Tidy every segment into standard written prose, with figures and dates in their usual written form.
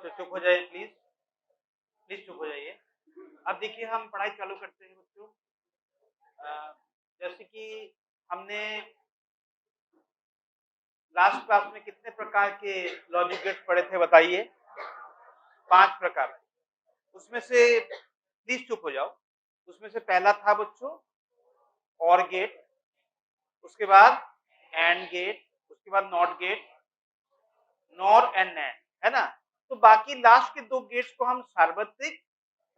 बच्चों चुप हो जाइए प्लीज, प्लीज चुप हो जाइए। अब देखिए हम पढ़ाई चालू करते हैं बच्चों। जैसे कि हमने लास्ट क्लास में कितने प्रकार के लॉजिक गेट्स पढ़े थे बताइए? 5 प्रकार। उसमें से प्लीज चुप हो जाओ। उसमें से पहला था बच्चों और गेट, उसके बाद एंड गेट, उसके बाद not gate, nor and NAND, है ना? तो बाकी लास्ट के 2 गेट्स को हम सार्वत्रिक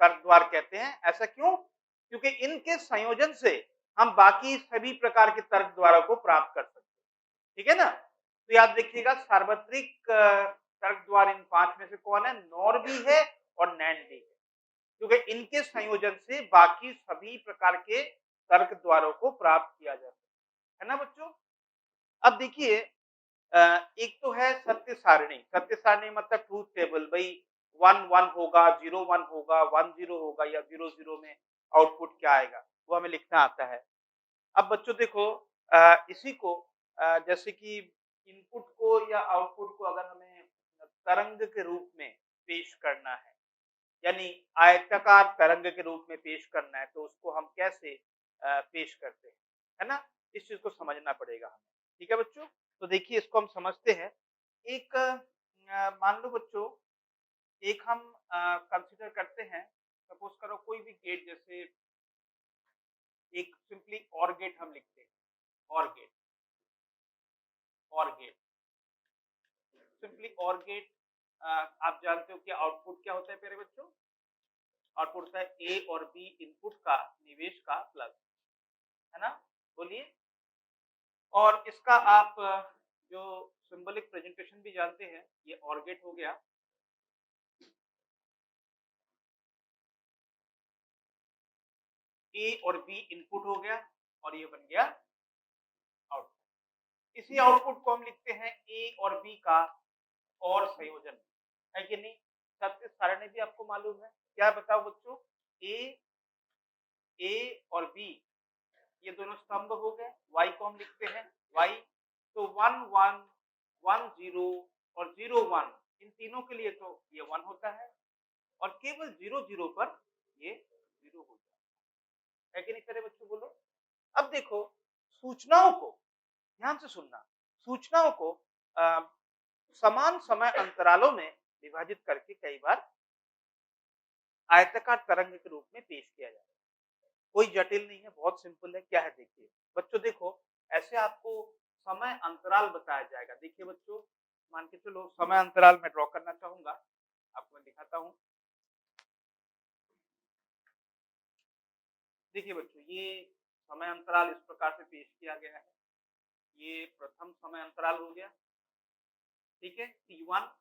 तर्क द्वार कहते हैं। ऐसा क्यों? क्योंकि इनके संयोजन से हम बाकी सभी प्रकार के तर्क द्वारों को प्राप्त कर सकते हैं। ठीक है ना? तो याद रखिएगा सार्वत्रिक तर्क द्वार इन 5 में से कौन है? नॉर भी है और नैंड भी है, क्योंकि इनके संयोजन से बाकी सभी प्रकार के तर्क द्वारों को प्राप्त किया जा सकता है ना बच्चों? अब देखिए एक तो है सत्य सारणी। सत्य सारणी मतलब ट्रूथ टेबल, भाई 1 1 होगा, 0 1 होगा, 1 0 होगा या 0 0 में आउटपुट क्या आएगा वो हमें लिखना आता है। अब बच्चों देखो इसी को जैसे कि इनपुट को या आउटपुट को अगर हमें तरंग के रूप में पेश करना है, यानी आयताकार तरंग के रूप में पेश करना है, तो उसको हम कैसे पेश करते हैं, है ना? इस चीज को समझना पड़ेगा हमें। ठीक है बच्चों? तो देखिए इसको हम समझते हैं। एक मान लो बच्चों, एक हम कंसीडर करते हैं, सपोज करो कोई भी गेट, जैसे एक सिंपली और गेट हम लिखते हैं, और गेट, और गेट, सिंपली और गेट। आप जानते हो कि आउटपुट क्या होता है प्यारे बच्चों? आउटपुट होता है ए और बी इनपुट का निवेश का प्लस, है ना? बोलिए। और इसका आप जो सिंबलिक प्रेजेंटेशन भी जानते हैं, ये और गेट हो गया। ए और बी इनपुट हो गया और ये बन गया आउटपुट। इसी आउटपुट को हम लिखते हैं ए और बी का और संयोजन, है कि नहीं? सत्य सारणी भी आपको मालूम है, क्या बताओ बच्चों? ए और बी ये दोनों स्तंभ हो गए, y को हम लिखते हैं y। तो 1 1 1 0 और 0 1 इन तीनों के लिए तो ये 1 होता है और केवल 0 0 पर ये 0 हो जाता है कि नहीं मेरे बच्चों? बोलो। अब देखो सूचनाओं को ध्यान से सुनना, सूचनाओं को समान समय अंतरालों में विभाजित करके कई बार आयताकार तरंग के रूप में पेश किया जाता है। कोई जटिल नहीं है, बहुत सिंपल है। क्या है देखिए बच्चों, देखो ऐसे आपको समय अंतराल बताया जाएगा। देखिए बच्चों, मान के चलो समय अंतराल मैं ड्रॉ करना चाहूंगा, आपको मैं दिखाता हूं। देखिए बच्चों, ये समय अंतराल इस प्रकार से पेश किया गया है। ये प्रथम समय अंतराल हो गया, ठीक है, T1।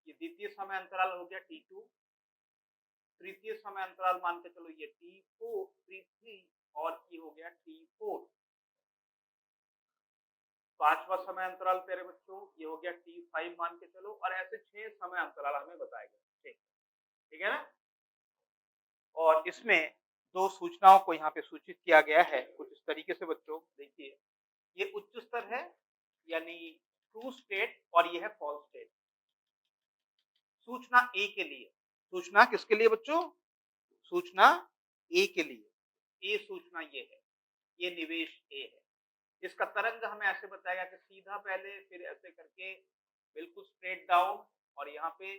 ये द्वितीय समय अंतराल हो गया T2। तृतीय समय अंतराल मान के चलो ये T4 T3 और ये हो गया T4। पांचवा समय अंतराल प्यारे बच्चों ये हो गया T5 मान के चलो, और ऐसे 6 समय अंतराल हमें बताए गए। ठीक है ना? और इसमें 2 सूचनाओं को यहाँ पे सूचित किया गया है कुछ इस तरीके से बच्चों। देखिए ये उच्च स्तर है यानी ट्रू स्टेट और ये है फॉल्स स्टेट। सूचना ए के लिए, सूचना किसके लिए बच्चों? सूचना ए के लिए। ए सूचना ये है, ये निवेश ए है। इसका तरंग हमें ऐसे बताएगा कि सीधा पहले, फिर ऐसे करके बिल्कुल स्ट्रेट डाउन, और यहाँ पे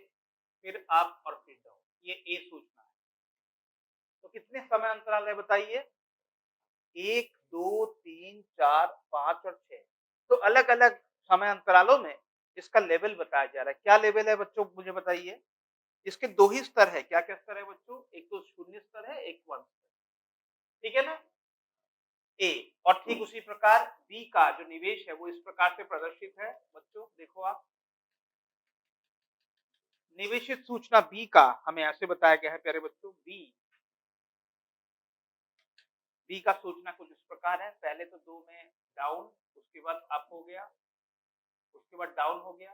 फिर अप और फिर डाउन। ये ए सूचना है। तो कितने समय अंतराल है बताइए? 1 2 3 4 5 और 6। तो अलग अलग समय अंतरालों में इसका लेवल बताया जा रहा है। क्या लेवल है बच्चों मुझे बताइए? इसके 2 ही स्तर है। क्या क्या स्तर है बच्चों? एक तो शून्य स्तर है, एक 1 स्तर। ठीक है ना? ए। और ठीक उसी प्रकार बी का जो निवेश है वो इस प्रकार से प्रदर्शित है बच्चों। देखो आप, निवेशित सूचना बी का हमें ऐसे बताया गया है प्यारे बच्चों। बी का सूचना कुछ इस प्रकार है। पहले तो 2 में डाउन, उसके बाद अप हो गया, उसके बाद डाउन हो गया,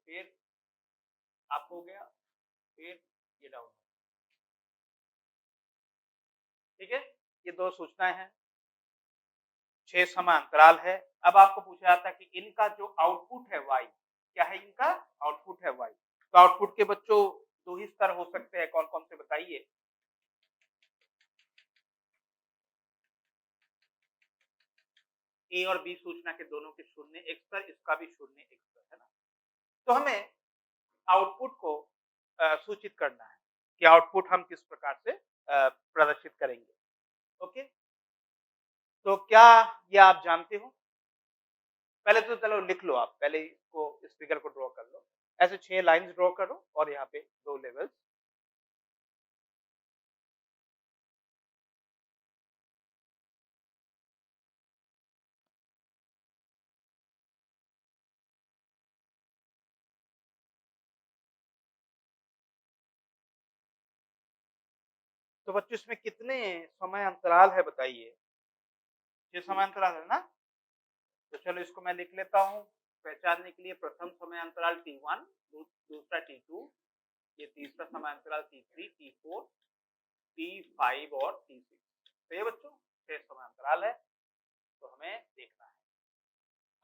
फिर अप हो गया, फिर ये डाउन। ठीक है, ये 2 सूचनाएं हैं, 6 समय अंतराल है। अब आपको पूछा जाता है कि इनका जो आउटपुट है y, क्या है? इनका आउटपुट है y। तो आउटपुट के बच्चों दो ही स्तर हो सकते हैं, कौन कौन से बताइए। ए और बी सूचना के दोनों के शून्य एक स्तर, इसका भी शून्य एक स्तर, है ना। तो हमें आउटपुट को सूचित करना है कि आउटपुट हम किस प्रकार से प्रदर्शित करेंगे। ओके, तो क्या ये आप जानते हो? पहले तो चलो लिख लो, आप पहले इसको इस फिगर को ड्रॉ कर लो। ऐसे 6 लाइंस ड्रॉ करो और यहाँ पे 2 लेवल्स। तो बच्चों इसमें कितने समय अंतराल है बताइए? 6 समय अंतराल है ना? तो चलो इसको मैं लिख लेता हूँ पहचानने के लिए। प्रथम समय अंतराल T1, दूसरा T2, ये तीसरा समय अंतराल T3, T4, T5 और T6। तो ये बच्चों 6 समय अंतराल है, तो हमें देखना है।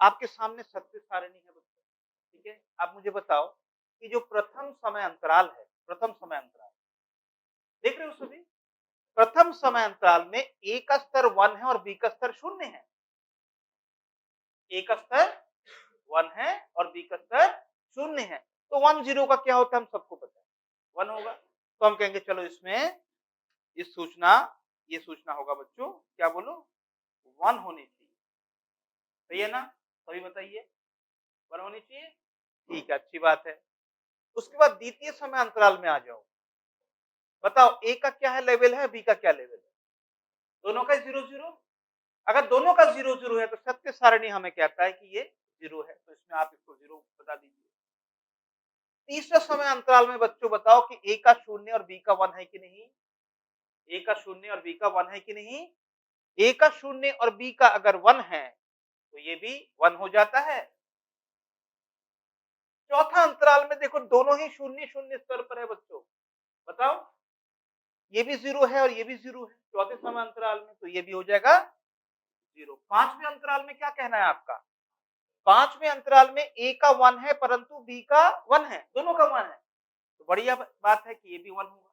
आपके सामने सत्य सारणी है बच्चों, ठीक है। आप मुझे बताओ कि जो प्रथम समय अंतराल है, प्रथम समय अंतराल देख रहे हो सभी? प्रथम समय अंतराल में ए का स्तर 1 है और बी का स्तर 0 है। ए का स्तर 1 है और बी का स्तर 0 है। तो 1 0 का क्या होता है हम सबको पता है, 1 होगा। तो हम कहेंगे चलो इसमें इस सूचना, ये सूचना होगा बच्चों, क्या बोलो, 1 होनी चाहिए। सही है ना? सभी बताइए, 1 होनी चाहिए। ठीक है, अच्छी बात है। उसके बाद द्वितीय समय अंतराल में आ जाओ। बताओ ए का क्या है लेवल है, बी का क्या लेवल है? दोनों का 0 0। अगर दोनों का 0 0 है तो सत्य सारणी हमें कहता है कि ये 0 है, तो इसमें आप इसको 0 बता दीजिए। तीसरे समय अंतराल में बच्चों बताओ कि ए का 0 और बी का 1 है कि नहीं? ए का 0 और बी का 1 है कि नहीं? ए का 0 और बी का अगर 1 है तो ये भी 1 हो जाता है। चौथा अंतराल में देखो दोनों ही 0 0 स्तर पर है बच्चों। बताओ, ये भी 0 है और ये भी 0 है चौथे समय अंतराल में, तो ये भी हो जाएगा 0। पांचवें अंतराल में क्या कहना है आपका? पांचवें अंतराल में ए का 1 है परंतु बी का 1 है, दोनों का 1 है, तो बढ़िया बात है कि ये भी 1 होगा।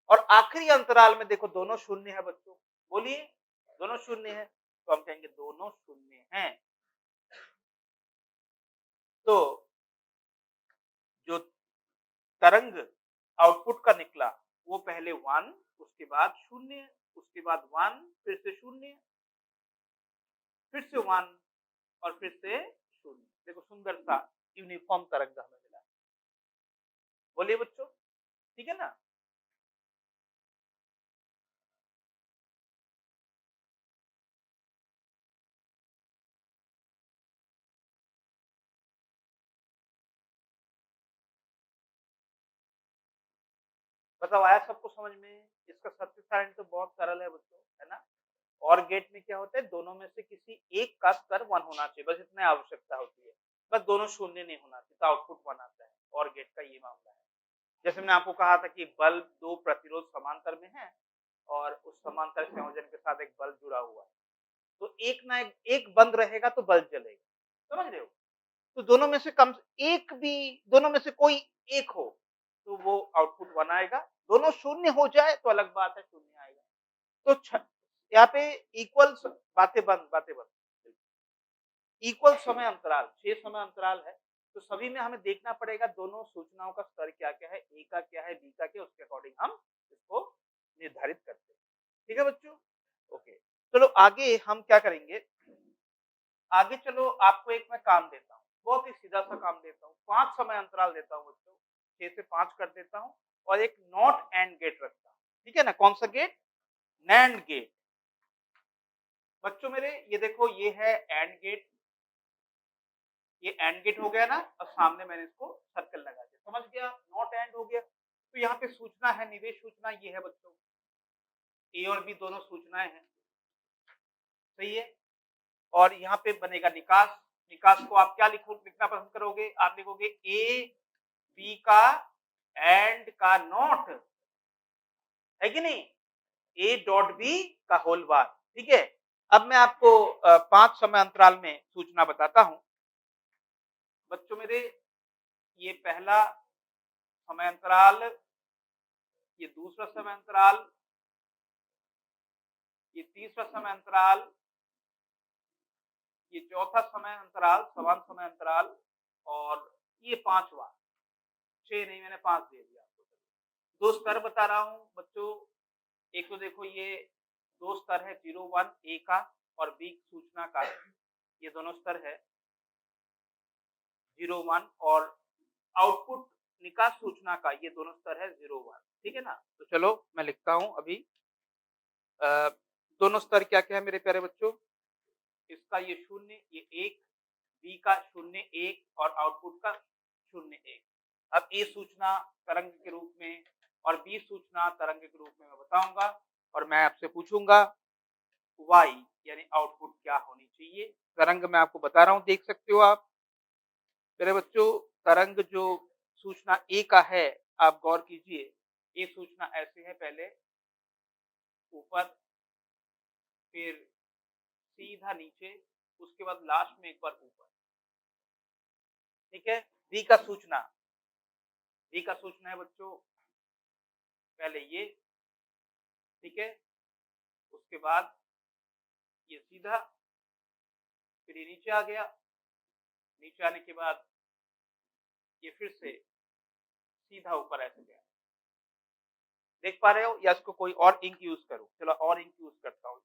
और आखिरी अंतराल में देखो दोनों 0 है बच्चों, बोलिए, दोनों 0 है, तो हम कहेंगे दोनों 0 हैं। तो जो तरंग आउटपुट का निकला वो पहले 1, उसके बाद 0, उसके बाद 1, फिर से 0, फिर से 1 और फिर से 0। देखो सुंदर सा यूनिफॉर्म तरंग हमें मिला। बोलिए बच्चों, ठीक है ना? बताओ आया सबको समझ में? इसका सत्य सारणी तो बहुत सरल है बच्चों, है ना। और गेट में क्या होता है, दोनों में से किसी एक का स्तर 1 होना चाहिए, बस इतनी आवश्यकता होती है। बस दोनों 0 नहीं होना चाहिए तो आउटपुट 1 आता है। और गेट का ये मामला है। जैसे मैंने आपको कहा था कि बल्ब 2 प्रतिरोध समांतर में है और उस समांतर संयोजन के साथ एक बल्ब जुड़ा हुआ है, तो एक ना एक बंद रहेगा तो बल्ब जलेगा, समझ रहे हो? तो दोनों में से कम एक भी, दोनों में से कोई एक हो तो वो आउटपुट 1 आएगा। दोनों 0 हो जाए तो अलग बात है, 0 आएगा। तो यहाँ पे इक्वल बातें बंद इक्वल समय अंतराल, 6 समय अंतराल है, तो सभी में हमें देखना पड़ेगा दोनों सूचनाओं का स्तर क्या-क्या है, ए का क्या है, बी का क्या है, उसके अकॉर्डिंग हम इसको निर्धारित करते हैं। ठीक है बच्चों? ओके। चलो आगे हम क्या करेंगे? आगे चलो आपको एक मैं काम देता हूँ, बहुत ही सीधा-सा काम देता हूँ। 5 समय अंतराल देता हूँ बच्चों, 6 से 5 कर देता हूँ और एक नॉट एंड गेट रखता हूँ। ठीक है ना? कौन-सा गेट? NAND gate. बच्चों मेरे ये देखो, ये है एंड गेट, ये एंड गेट हो गया ना, और सामने मैंने इसको सर्कल लगा दिया, समझ गया? नॉट एंड हो गया। तो यहाँ पे सूचना है, निवेश सूचना ये है बच्चों, ए और बी दोनों सूचनाएं हैं, सही है। और यहाँ पे बनेगा निकास। निकास को आप क्या लिखना पसंद करोगे? आप लिखोगे ए बी का एंड का नॉट, है कि नहीं? ए डॉट बी का होल बार। ठीक है। अब मैं आपको 5 समय अंतराल में सूचना बताता हूं बच्चों मेरे। ये पहला समय अंतराल, ये दूसरा समय अंतराल, ये तीसरा समय अंतराल, ये चौथा समय अंतराल, समान समय अंतराल, और ये पांचवा, 6 नहीं मैंने 5 दे दिया आपको। 2 स्तर बता रहा हूं बच्चों। एक तो देखो ये 2 स्तर है, 0 1 ए का और बी सूचना का, ये दोनों स्तर है 0 1, और आउटपुट निकास सूचना का ये दोनों स्तर है 0 1, ठीक है ना। तो चलो मैं लिखता हूं अभी दोनों स्तर क्या क्या है मेरे प्यारे बच्चों। इसका ये 0, ये 1, बी का 0 1 और आउटपुट का 0 1। अब ए सूचना तरंग के रूप में और बी सूचना तरंग के रूप में मैं बताऊंगा, और मैं आपसे पूछूंगा वाई यानी आउटपुट क्या होनी चाहिए। तरंग मैं आपको बता रहा हूं, देख सकते हो आप मेरे बच्चों। तरंग जो सूचना ए का है, आप गौर कीजिए, ये सूचना ऐसे है, पहले ऊपर, फिर सीधा नीचे, उसके बाद लास्ट में एक बार ऊपर, ठीक है। बी का सूचना, बी का सूचना है बच्चों पहले ये, ठीक है, उसके बाद ये सीधा, फिर ये नीचे आ गया, नीचे आने के बाद ये फिर से सीधा ऊपर ऐसे गया। देख पा रहे हो, या इसको कोई और इंक यूज करूं? चलो और इंक यूज करता हूं,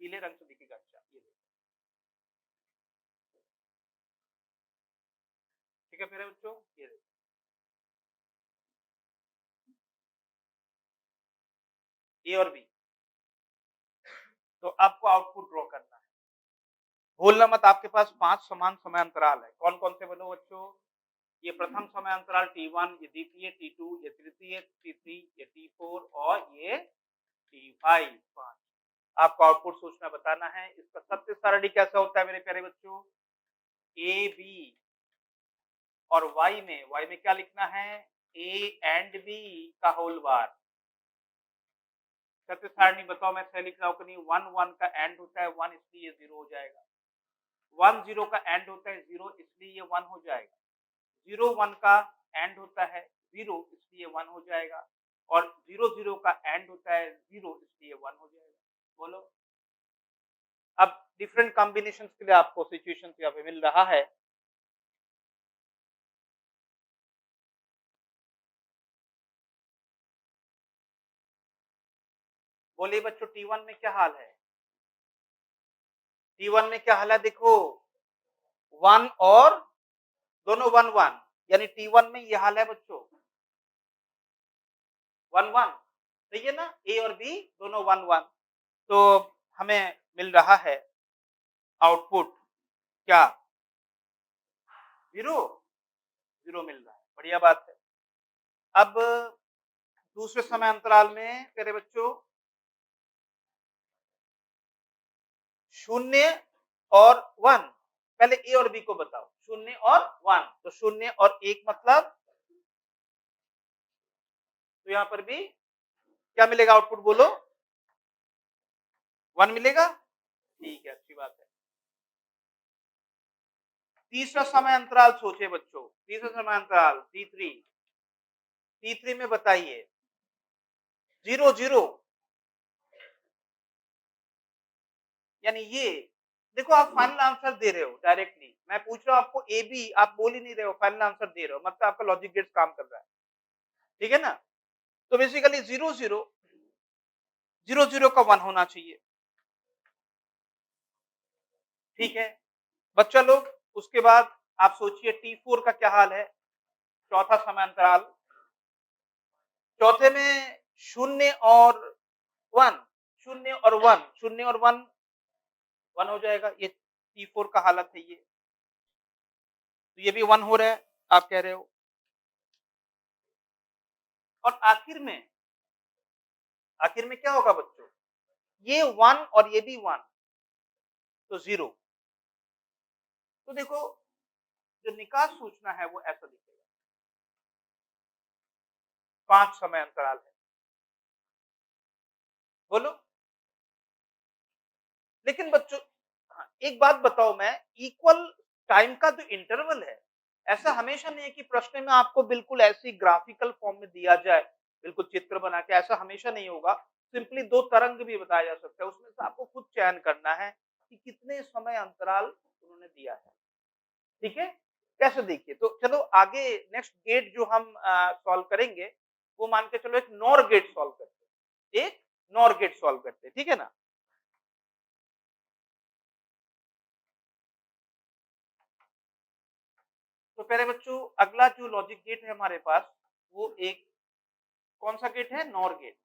पीले रंग से दिखेगा अच्छा, ये देखो, ठीक है मेरे बच्चों, ये देखो, ए और बी। तो आपको आउटपुट ड्रॉ करना है, भूलना मत, आपके पास 5 समान समय अंतराल है। कौन कौन से बोलो बच्चों? ये प्रथम समय अंतराल T1, ये द्वितीय T2, ये तृतीय T3, ये T4 और ये T5, 5। आपको आउटपुट सूचना बताना है। इसका सत्य सारणी कैसा होता है मेरे प्यारे बच्चों? ए बी और y में क्या लिखना है? ए एंड बी का होल बार। सत्य सारणी बताओ, मैं सही लिख रहा हूं कि नहीं? 1 1 का एंड होता है 1, इसलिए 0 हो जाएगा। 1 0 का एंड होता है 0, इसलिए ये 1 हो जाएगा। 0 1 का एंड होता है 0, इसलिए 1 हो जाएगा, और 0 0 का एंड होता है 0, इसलिए 1 हो जाएगा। बोलो, अब डिफरेंट कॉम्बिनेशन के लिए आपको सिचुएशन यहाँ पे मिल रहा है। बोलिए बच्चों, T1 में क्या हाल है? T1 में क्या हाल है? देखो 1 और दोनों 1 1, यानी T1 में ये हाल है बच्चों, 1 1, सही है ना? ए और बी दोनों 1 1। तो हमें मिल रहा है आउटपुट क्या? 0 0 मिल रहा है, बढ़िया बात है। अब दूसरे समय अंतराल में प्यारे बच्चों 0 और 1, पहले ए और बी को बताओ। 0 और 1, तो 0 और 1 मतलब, तो यहां पर भी क्या मिलेगा आउटपुट? बोलो, 1 मिलेगा, ठीक है, अच्छी बात है। तीसरा समय अंतराल सोचे बच्चों, तीसरा समय अंतराल T3, T3 में बताइए 0 0, यानी ये देखो, आप फाइनल आंसर दे रहे हो डायरेक्टली, मैं पूछ रहा हूं आपको ए बी, आप बोल ही नहीं रहे हो, फाइनल आंसर दे रहे हो, मतलब आपका लॉजिक गेट्स काम कर रहा है, ठीक है ना। तो बेसिकली 0 0 0 0 का 1 होना चाहिए, ठीक है बच्चा लोग। उसके बाद आप सोचिए T4 का क्या हाल है, चौथा समय अंतराल। चौथे में 0 और 1, 0 और 1, 0 और 1 1 हो जाएगा, ये T4 का हालत है ये, तो ये भी 1 हो रहा है, आप कह रहे हो। और आखिर में क्या होगा बच्चों? ये 1 और ये भी 1, तो 0। तो देखो, जो निकास सूचना है वो ऐसा दिखेगा, 5 समय अंतराल है, बोलो। लेकिन बच्चों, हाँ, एक बात बताओ, मैं इक्वल टाइम का जो इंटरवल है, ऐसा हमेशा नहीं है कि प्रश्न में आपको बिल्कुल ऐसी ग्राफिकल फॉर्म में दिया जाए, बिल्कुल चित्र बना के, ऐसा हमेशा नहीं होगा। सिंपली 2 तरंग भी बताया जा सकता है, उसमें से आपको खुद चयन करना है कि कितने समय अंतराल उन्होंने दिया है। ठीक है? कैसे देखिए, तो चलो आगे नेक्स्ट गेट जो हम सॉल्व करेंगे, वो मान के चलो एक नॉर गेट सॉल्व करते हैं। एक नॉर गेट सॉल्व करते हैं, ठीक है ना? तो प्यारे बच्चों, अगला जो लॉजिक गेट है हमारे पास, वो एक कौन-सा गेट है? Nor gate.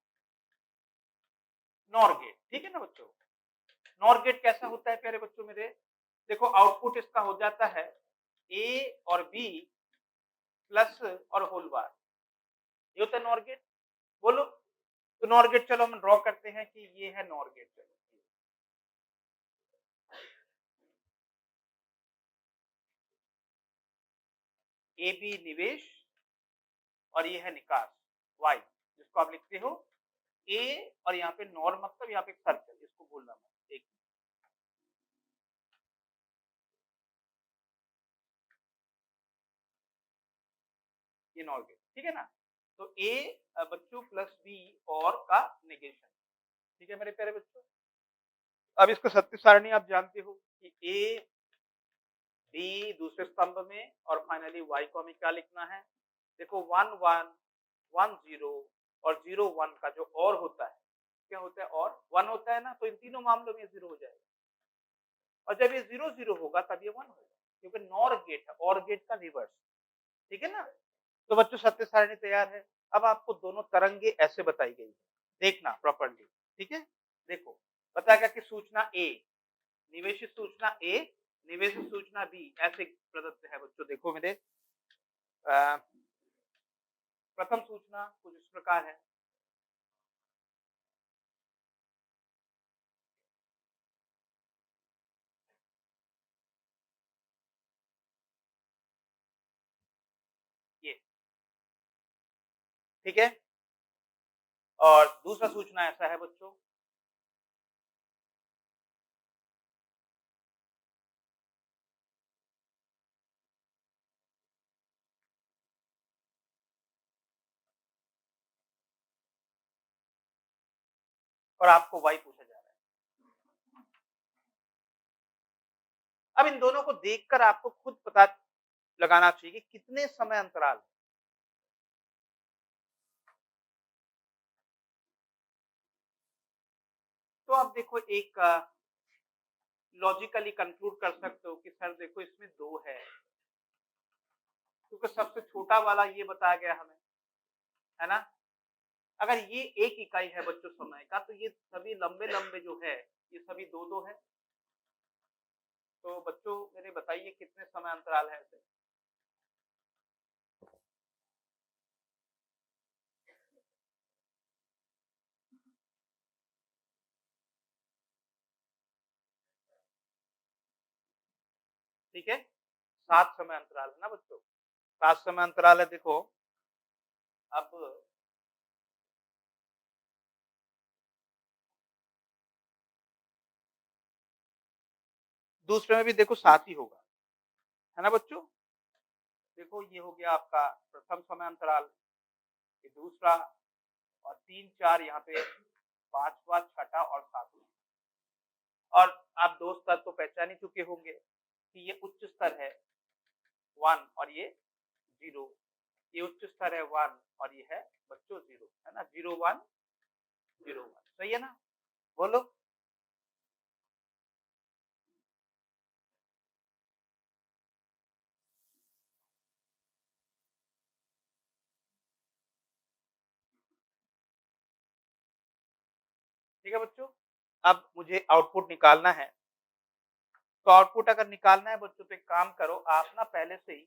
नॉर गेट, ठीक है ना बच्चों? नॉर गेट कैसा होता है प्यारे बच्चों मेरे? देखो आउटपुट इसका हो जाता है ए और बी प्लस और होल बार। ये होता है नॉर गेट। बोलो, तो नॉर गेट चलो हम ड्रॉ करते हैं कि ये है नॉर गेट। चलो ए बी निवेश और ये है निकास वाई, जिसको आप लिखते हो ए और यहाँ पे नॉर मतलब यहाँ पे एक सर्कल, इसको बोलना मत। एक ये नॉर गेट, ठीक है ना? तो ए बच्चों प्लस बी और का नेगेशन, ठीक है मेरे प्यारे बच्चों? अब इसको सत्य सारणी आप जानते हो कि ए बी दूसरे स्तंभ में और फाइनली वाई को हमें क्या लिखना है? देखो 1 1 1 0 और 0 1 का जो और होता है, क्या होता है? और 1 होता है ना, तो इन तीनों मामलों में 0 हो जाएगा। और जब ये 0 0 होगा तब ये 1 होगा, क्योंकि नॉर गेट है, और गेट का रिवर्स, ठीक है ना? तो बच्चों सत्य सारणी तैयार है। अब आपको दोनों तरंगे ऐसे बताई गई है, देखना प्रॉपर्ली, ठीक है? देखो, बताएगा कि सूचना ए, निवेशित सूचना ए, निवेशित सूचना बी ऐसे प्रदत्त है बच्चों। देखो मेरे प्रथम सूचना कुछ इस प्रकार है। ये, ठीक है? और दूसरा सूचना ऐसा है बच्चों, और आपको वाई पूछा जा रहा है। अब इन दोनों को देखकर आपको खुद पता लगाना चाहिए कि कितने समय अंतराल। तो आप देखो एक लॉजिकली कंक्लूड कर सकते हो कि सर देखो इसमें 2 है, क्योंकि सबसे छोटा वाला ये बताया गया हमें, है ना? अगर ये 1 इकाई है बच्चों समय का, तो ये सभी लंबे-लंबे जो है, ये सभी 2-2 है। तो बच्चों मेरे बताइए कितने समय अंतराल है ऐसे? ठीक है? 7 समय अंतराल है ना बच्चों? 7 समय अंतराल है देखो। अब दूसरे में भी देखो 7 ही होगा, है ना बच्चों? देखो ये हो गया आपका प्रथम समय अंतराल, ये दूसरा और 3 4 यहाँ पे 5वां, 6ठा और 7वां। और आप 2 स्तर तो पहचान ही चुके होंगे कि ये उच्च स्तर है 1 और ये 0, ये उच्च स्तर है 1 और ये है बच्चों 0, है ना? 0 1 0 1, सही है ना? बोलो। ठीक है बच्चों? अब मुझे आउटपुट निकालना है। तो आउटपुट अगर निकालना है बच्चों, तो एक काम करो, आप ना पहले से ही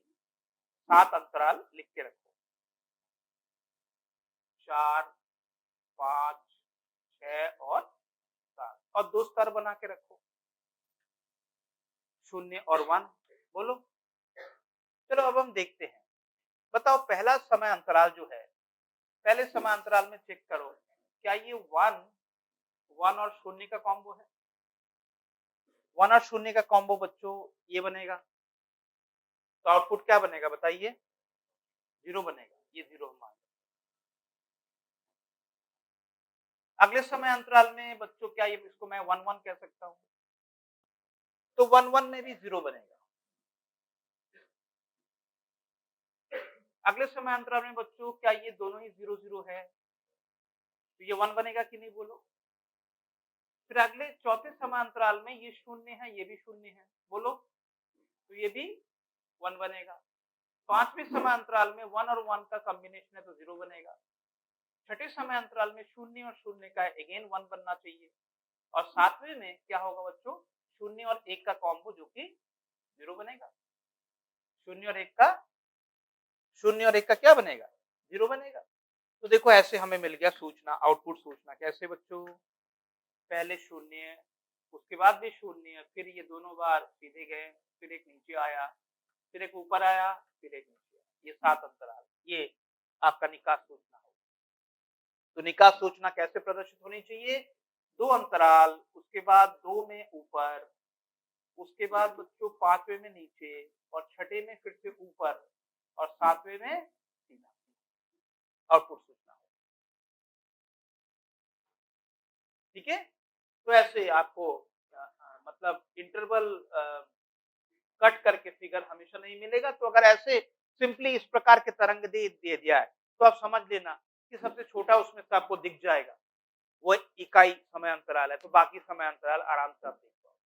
7 अंतराल लिख के रखो। 4 5 6 और 7 और 2 स्तर बना के रखो, 0 और 1। बोलो। चलो अब हम देखते हैं। बताओ पहला समय अंतराल जो है, पहले समय अंतराल में चेक करो, क्या ये 1 1 और 0 का कॉम्बो है? 1 और 0 का कॉम्बो बच्चों ये बनेगा। तो आउटपुट क्या बनेगा बताइए? 0 बनेगा, ये 0 हम मान। अगले समय अंतराल में बच्चों क्या ये इसको मैं 1-1 कह सकता हूँ? तो 1-1 में भी 0 बनेगा। अगले समय अंतराल में बच्चों क्या ये दोनों ही 0-0 है? तो ये 1 बनेगा कि नहीं बोलो? फिर अगले चौथे समय अंतराल में ये 0 है, ये भी 0 है, बोलो? तो ये भी 1 बनेगा। पांचवें समय अंतराल में 1 और 1 का कॉम्बिनेशन है तो 0 बनेगा। छठे समय अंतराल में 0 और 0 का अगेन 1 बनना चाहिए। और सातवें में क्या होगा बच्चों? 0 और 1 का कॉम्बो जो कि 0 बनेगा। 0 और 1 का 0 और 1 का क्या बनेगा? 0 बनेगा। तो देखो ऐसे हमें मिल गया सूचना, आउटपुट सूचना। कैसे बच्चों? पहले 0, उसके बाद भी 0, फिर ये दोनों बार सीधे गए, फिर एक नीचे आया, फिर एक ऊपर आया, फिर एक नीचे आया। ये 7 अंतराल, ये आपका निकास सूचना होगी। तो निकास सूचना कैसे प्रदर्शित होनी चाहिए? 2 अंतराल, उसके बाद 2 में ऊपर, उसके बाद बच्चों 5वें में नीचे और छठे में फिर से ऊपर और 7वें में सीधा आउटपुट सूचना। ठीक है? तो ऐसे आपको मतलब इंटरवल कट करके फिगर हमेशा नहीं मिलेगा। तो अगर ऐसे सिंपली इस प्रकार के तरंग दे दिया है तो आप समझ लेना कि सबसे छोटा उसमें से आपको दिख जाएगा, वो इकाई समय अंतराल है। तो बाकी समय अंतराल आराम से आप देख पाओगे।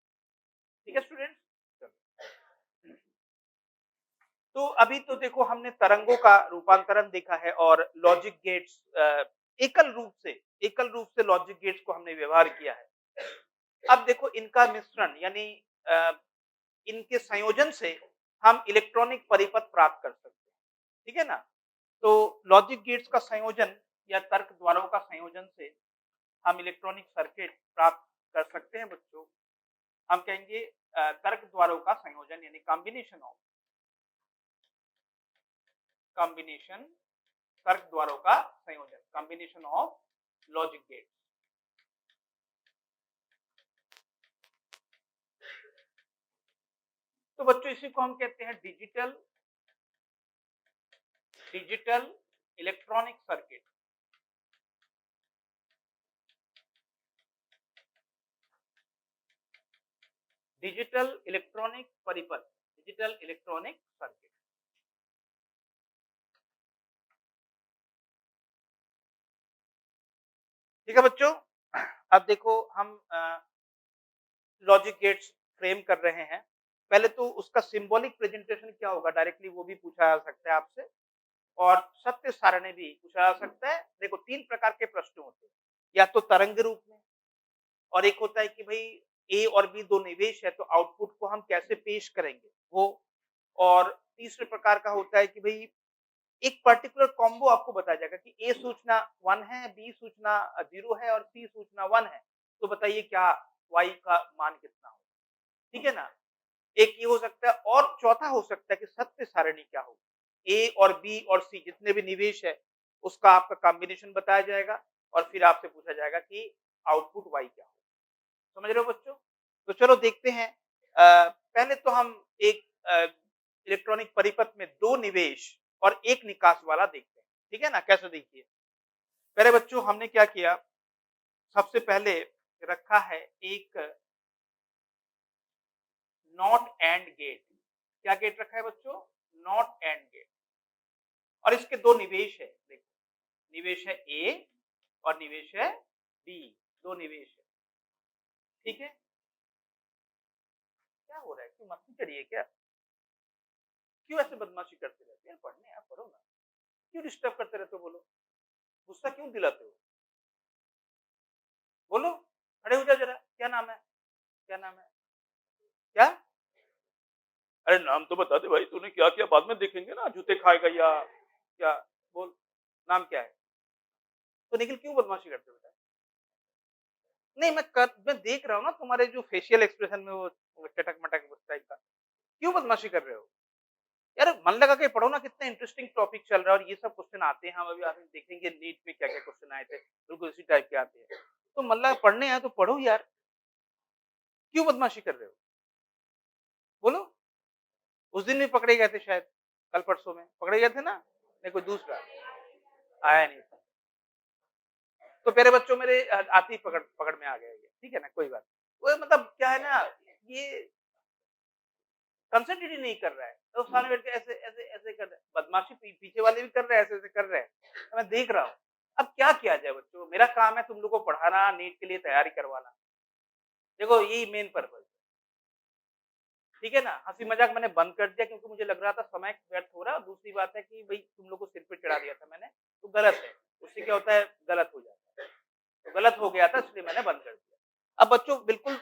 ठीक है स्टूडेंट्स? तो अभी तो देखो हमने तरंगों का रूपांतरण देखा है और लॉजिक गेट्स एकल रूप से लॉजिक गेट्स को हमने व्यवहार किया है। अब देखो इनका मिश्रण यानी इनके संयोजन से हम इलेक्ट्रॉनिक परिपथ प्राप्त कर सकते हैं। ठीक है ना? तो लॉजिक गेट्स का संयोजन या तर्क द्वारों का संयोजन से हम इलेक्ट्रॉनिक सर्किट प्राप्त कर सकते हैं बच्चों। हम कहेंगे तर्क द्वारों का संयोजन यानी कॉम्बिनेशन तर्क द्वारों का संयोजन, कॉम्बिनेशन ऑफ लॉजिक गेट्स। तो बच्चों इसी को हम कहते हैं digital electronic circuit. Digital electronic परिपथ, डिजिटल इलेक्ट्रॉनिक सर्किट। ठीक है बच्चों? अब देखो हम लॉजिक गेट्स फ्रेम कर रहे हैं। पहले तो उसका सिंबॉलिक प्रेजेंटेशन क्या होगा डायरेक्टली वो भी पूछा जा सकता है आपसे, और सत्य सारणी भी पूछा जा सकता है। देखो 3 प्रकार के प्रश्न होते हैं, या तो तरंग रूप में, और एक होता है कि भाई ए और बी दो निवेश है तो आउटपुट को हम कैसे पेश करेंगे वो, और तीसरे प्रकार का होता है कि भाई एक पर्टिकुलर कॉम्बो आपको बताया जाएगा कि ए सूचना 1 है, बी सूचना 0 है और सी सूचना 1 है। तो बताइए क्या y का मान कितना हो? ठीक है ना? एक ये हो सकता है, और चौथा हो सकता है कि सत्य सारणी क्या हो? ए और बी और सी जितने भी निवेश है उसका आपका कॉम्बिनेशन बताया जाएगा और फिर आपसे पूछा जाएगा कि आउटपुट y क्या हो। समझ रहे हो बच्चों? तो चलो देखते हैं। पहले तो हम एक इलेक्ट्रॉनिक परिपथ में 2 निवेश और 1 निकास वाला देखते हैं। ठीक है ना? कैसे देखिए? पहले बच्चों हमने क्या किया? सबसे पहले रखा है एक नॉट एंड गेट। क्या गेट रखा है बच्चों? Not and gate. और इसके 2 निवेश है। देखो, निवेश है ए और निवेश है बी, 2 निवेश है। ठीक है? क्या हो रहा है? क्यों मस्ती करिए क्या? क्यों ऐसे बदमाशी करते रहते हैं? पढ़ने आप पढ़ो ना, क्यों डिस्टर्ब करते रहते हो? बोलो, गुस्सा क्यों दिलाते हो? बोलो, खड़े हो जाओ जरा। क्या नाम है? क्या नाम है? क्या? अरे नाम तो बता दे भाई, तूने क्या किया? बाद में देखेंगे ना, जूते खाएगा या क्या? बोल, नाम क्या है? तो निखिल क्यों बदमाशी करते हो बेटा? नहीं, मैं देख रहा हूँ ना तुम्हारे जो फेशियल एक्सप्रेशन में वो चटक-मटक उस टाइप का। क्यों बदमाशी कर रहे हो? यार मन लगा के पढ़ो ना, कितना इंटरेस्टिंग टॉपिक चल रहा है और ये सब क्वेश्चन आते हैं। हम अभी आगे देखेंगे नीट में क्या-क्या क्वेश्चन आए थे, बिल्कुल इसी टाइप के आते हैं। तो मन लगा पढ़ने आए तो पढ़ो यार, क्यों बदमाशी कर रहे हो? बोलो। उस दिन भी पकड़े गए थे शायद, कल परसों में पकड़े गए थे ना? नहीं कोई दूसरा आया नहीं था। तो प्यारे बच्चों मेरे आते ही पकड़ पकड़ में आ गया ये, ठीक है ना? कोई बात वो मतलब क्या है ना, ये कंसंट्रेट ही नहीं कर रहा है। तो सामने बैठ के ऐसे ऐसे ऐसे कर रहा है। बदमाशी पीछे वाले भी कर रहे हैं, ऐसे-ऐसे कर रहे हैं। तो मैं देख रहा हूँ। अब क्या किया जाए बच्चों? मेरा काम है तुम लोगों को पढ़ाना, नीट के लिए तैयारी करवाना। देखो यही मेन पर्पज़ है। ठीक है ना? हँसी-मज़ाक मैंने बंद कर दिया क्योंकि मुझे लग रहा था समय व्यर्थ हो रहा है और दूसरी बात है कि भई तुम लोग को सिर पे चढ़ा दिया था मैंने, तो गलत है। उससे क्या होता है गलत हो जाता है। तो गलत हो गया था इसलिए मैंने बंद कर दिया। अब बच्चों बिल्कुल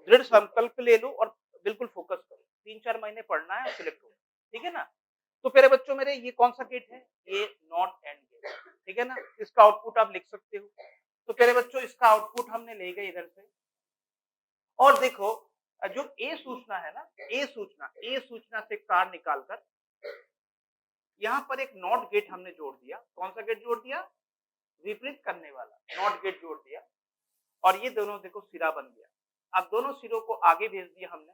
दृढ़ संकल्प ले लो और बिल्कुल फ़ोकस करो। 3-4 महीने पढ़ना है और सिलेक्ट होना है। ठीक है ना? तो प्यारे बच्चों मेरे ये कौन-सा गेट है? ये नॉट एंड गेट। ठीक है ना? इसका आउटपुट आप लिख सकते हो। तो प्यारे बच्चों इसका आउटपुट हमने ले गए इधर से और देखो जो ए सूचना है ना, ए सूचना से तार निकालकर यहाँ पर एक नॉट गेट हमने जोड़ दिया। कौन सा गेट जोड़ दिया? विपरीत करने वाला नॉट गेट जोड़ दिया और ये दोनों देखो सिरा बन गया। अब दोनों सिरों को आगे भेज दिया हमने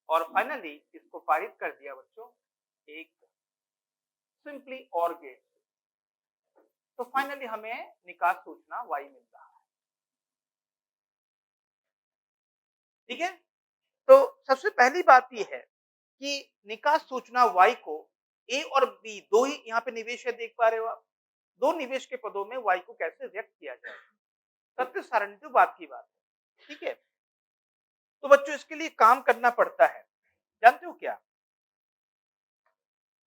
और फाइनली इसको पारित कर दिया बच्चों एक सिंपली और गेट। तो फाइनली हमें निकास सूचना y मिल रहा है। ठीक है? तो सबसे पहली बात ये है कि निकास सूचना y को a और b दो ही यहाँ पे निवेश है देख पा रहे हो आप। दो निवेश के पदों में y को कैसे व्यक्त किया जाए? सत्य सारणिक बात की बात है। ठीक है? तो बच्चों इसके लिए काम करना पड़ता है। जानते हो क्या?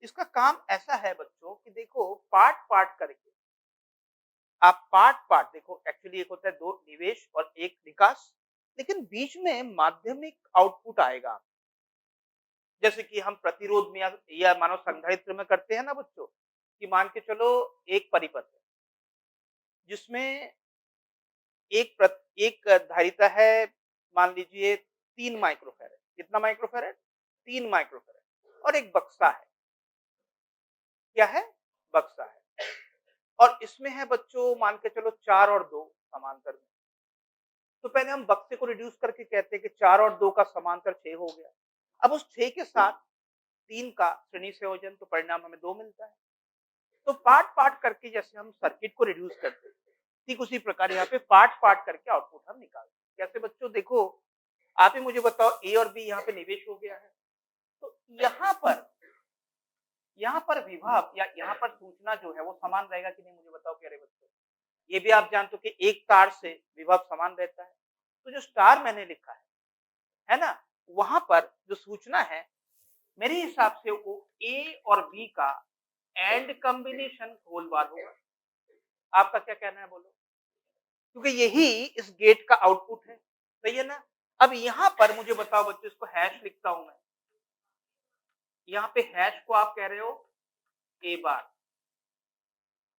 इसका काम ऐसा है बच्चों कि देखो पार्ट-पार्ट करके आप पार्ट-पार्ट देखो एक्चुअली एक होता है दो निवेश और एक निकास, लेकिन बीच में माध्यमिक आउटपुट आएगा। जैसे कि हम प्रतिरोध में या मानो संधारित्र में करते हैं ना बच्चों, कि मान के चलो एक परिपथ है, जिसमें एक धारिता है मान लीजिए 3 माइक्रोफैराड। कितना माइक्रोफैराड? 3 माइक्रोफैराड और एक बक्सा है। क्या है? बक्सा है। और इसमें है बच्चों मान के चलो 4 और 2 समांतर में। तो पहले हम बक्से को रिड्यूस करके कहते हैं कि 4 और 2 का समांतर 6 हो गया। अब उस 6 के साथ 3 का श्रेणी संयोजन तो परिणाम हमें 2 मिलता है। तो पार्ट-पार्ट करके जैसे हम सर्किट को रिड्यूस करते हैं, ठीक उसी प्रकार यहाँ पे पार्ट-पार्ट करके आउटपुट हम निकालते हैं। कैसे बच्चों? देखो, आप ही मुझे बताओ ए और बी यहाँ पे निवेश हो गया है। तो यहाँ पर विभव या यहाँ पर सूचना जो है वो समान रहेगा कि नहीं मुझे बताओ प्यारे बच्चों? ये भी आप जानते हो कि एक तार से विभव समान रहता है। तो जो स्टार मैंने लिखा है ना? वहाँ पर जो सूचना है, मेरे हिसाब से वो ए और बी का एंड कॉम्बिनेशन होल बार होगा। आपका क्या कहना है बोलो? क्योंकि यही इस गेट का आउटपुट है, सही है ना? अब यहाँ पर मुझे बताओ बच्चों इसको हैश लिखता हूँ मैं। यहाँ पे हैश को आप कह रहे हो ए बार,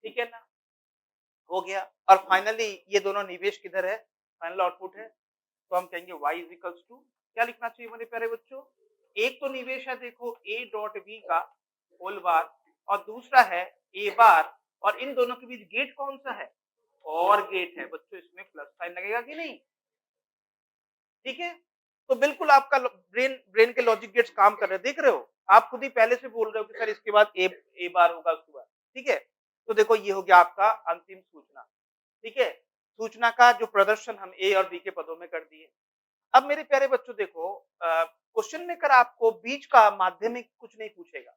ठीक है ना? हो गया और फाइनली ये दोनों निवेश किधर है? फाइनल आउटपुट है। तो हम कहेंगे y इज इक्वल्स टू क्या लिखना चाहिए मेरे प्यारे बच्चों? एक तो निवेश है देखो a डॉट b का होल बार और दूसरा है a बार और इन दोनों के बीच गेट कौन सा है? और गेट है बच्चों, इसमें प्लस साइन लगेगा कि नहीं? ठीक है? तो बिल्कुल आपका ब्रेन के लॉजिक गेट्स काम कर रहे हैं, देख रहे हो? आप खुद ही पहले से बोल रहे हो कि सर इसके बाद ए बार होगा उसके बाद, ठीक है? तो देखो ये हो गया आपका अंतिम सूचना, ठीक है? सूचना का जो प्रदर्शन हम ए और बी के पदों में कर दिए। अब मेरे प्यारे बच्चों देखो क्वेश्चन में कर आपको बीच का माध्यमिक कुछ नहीं पूछेगा,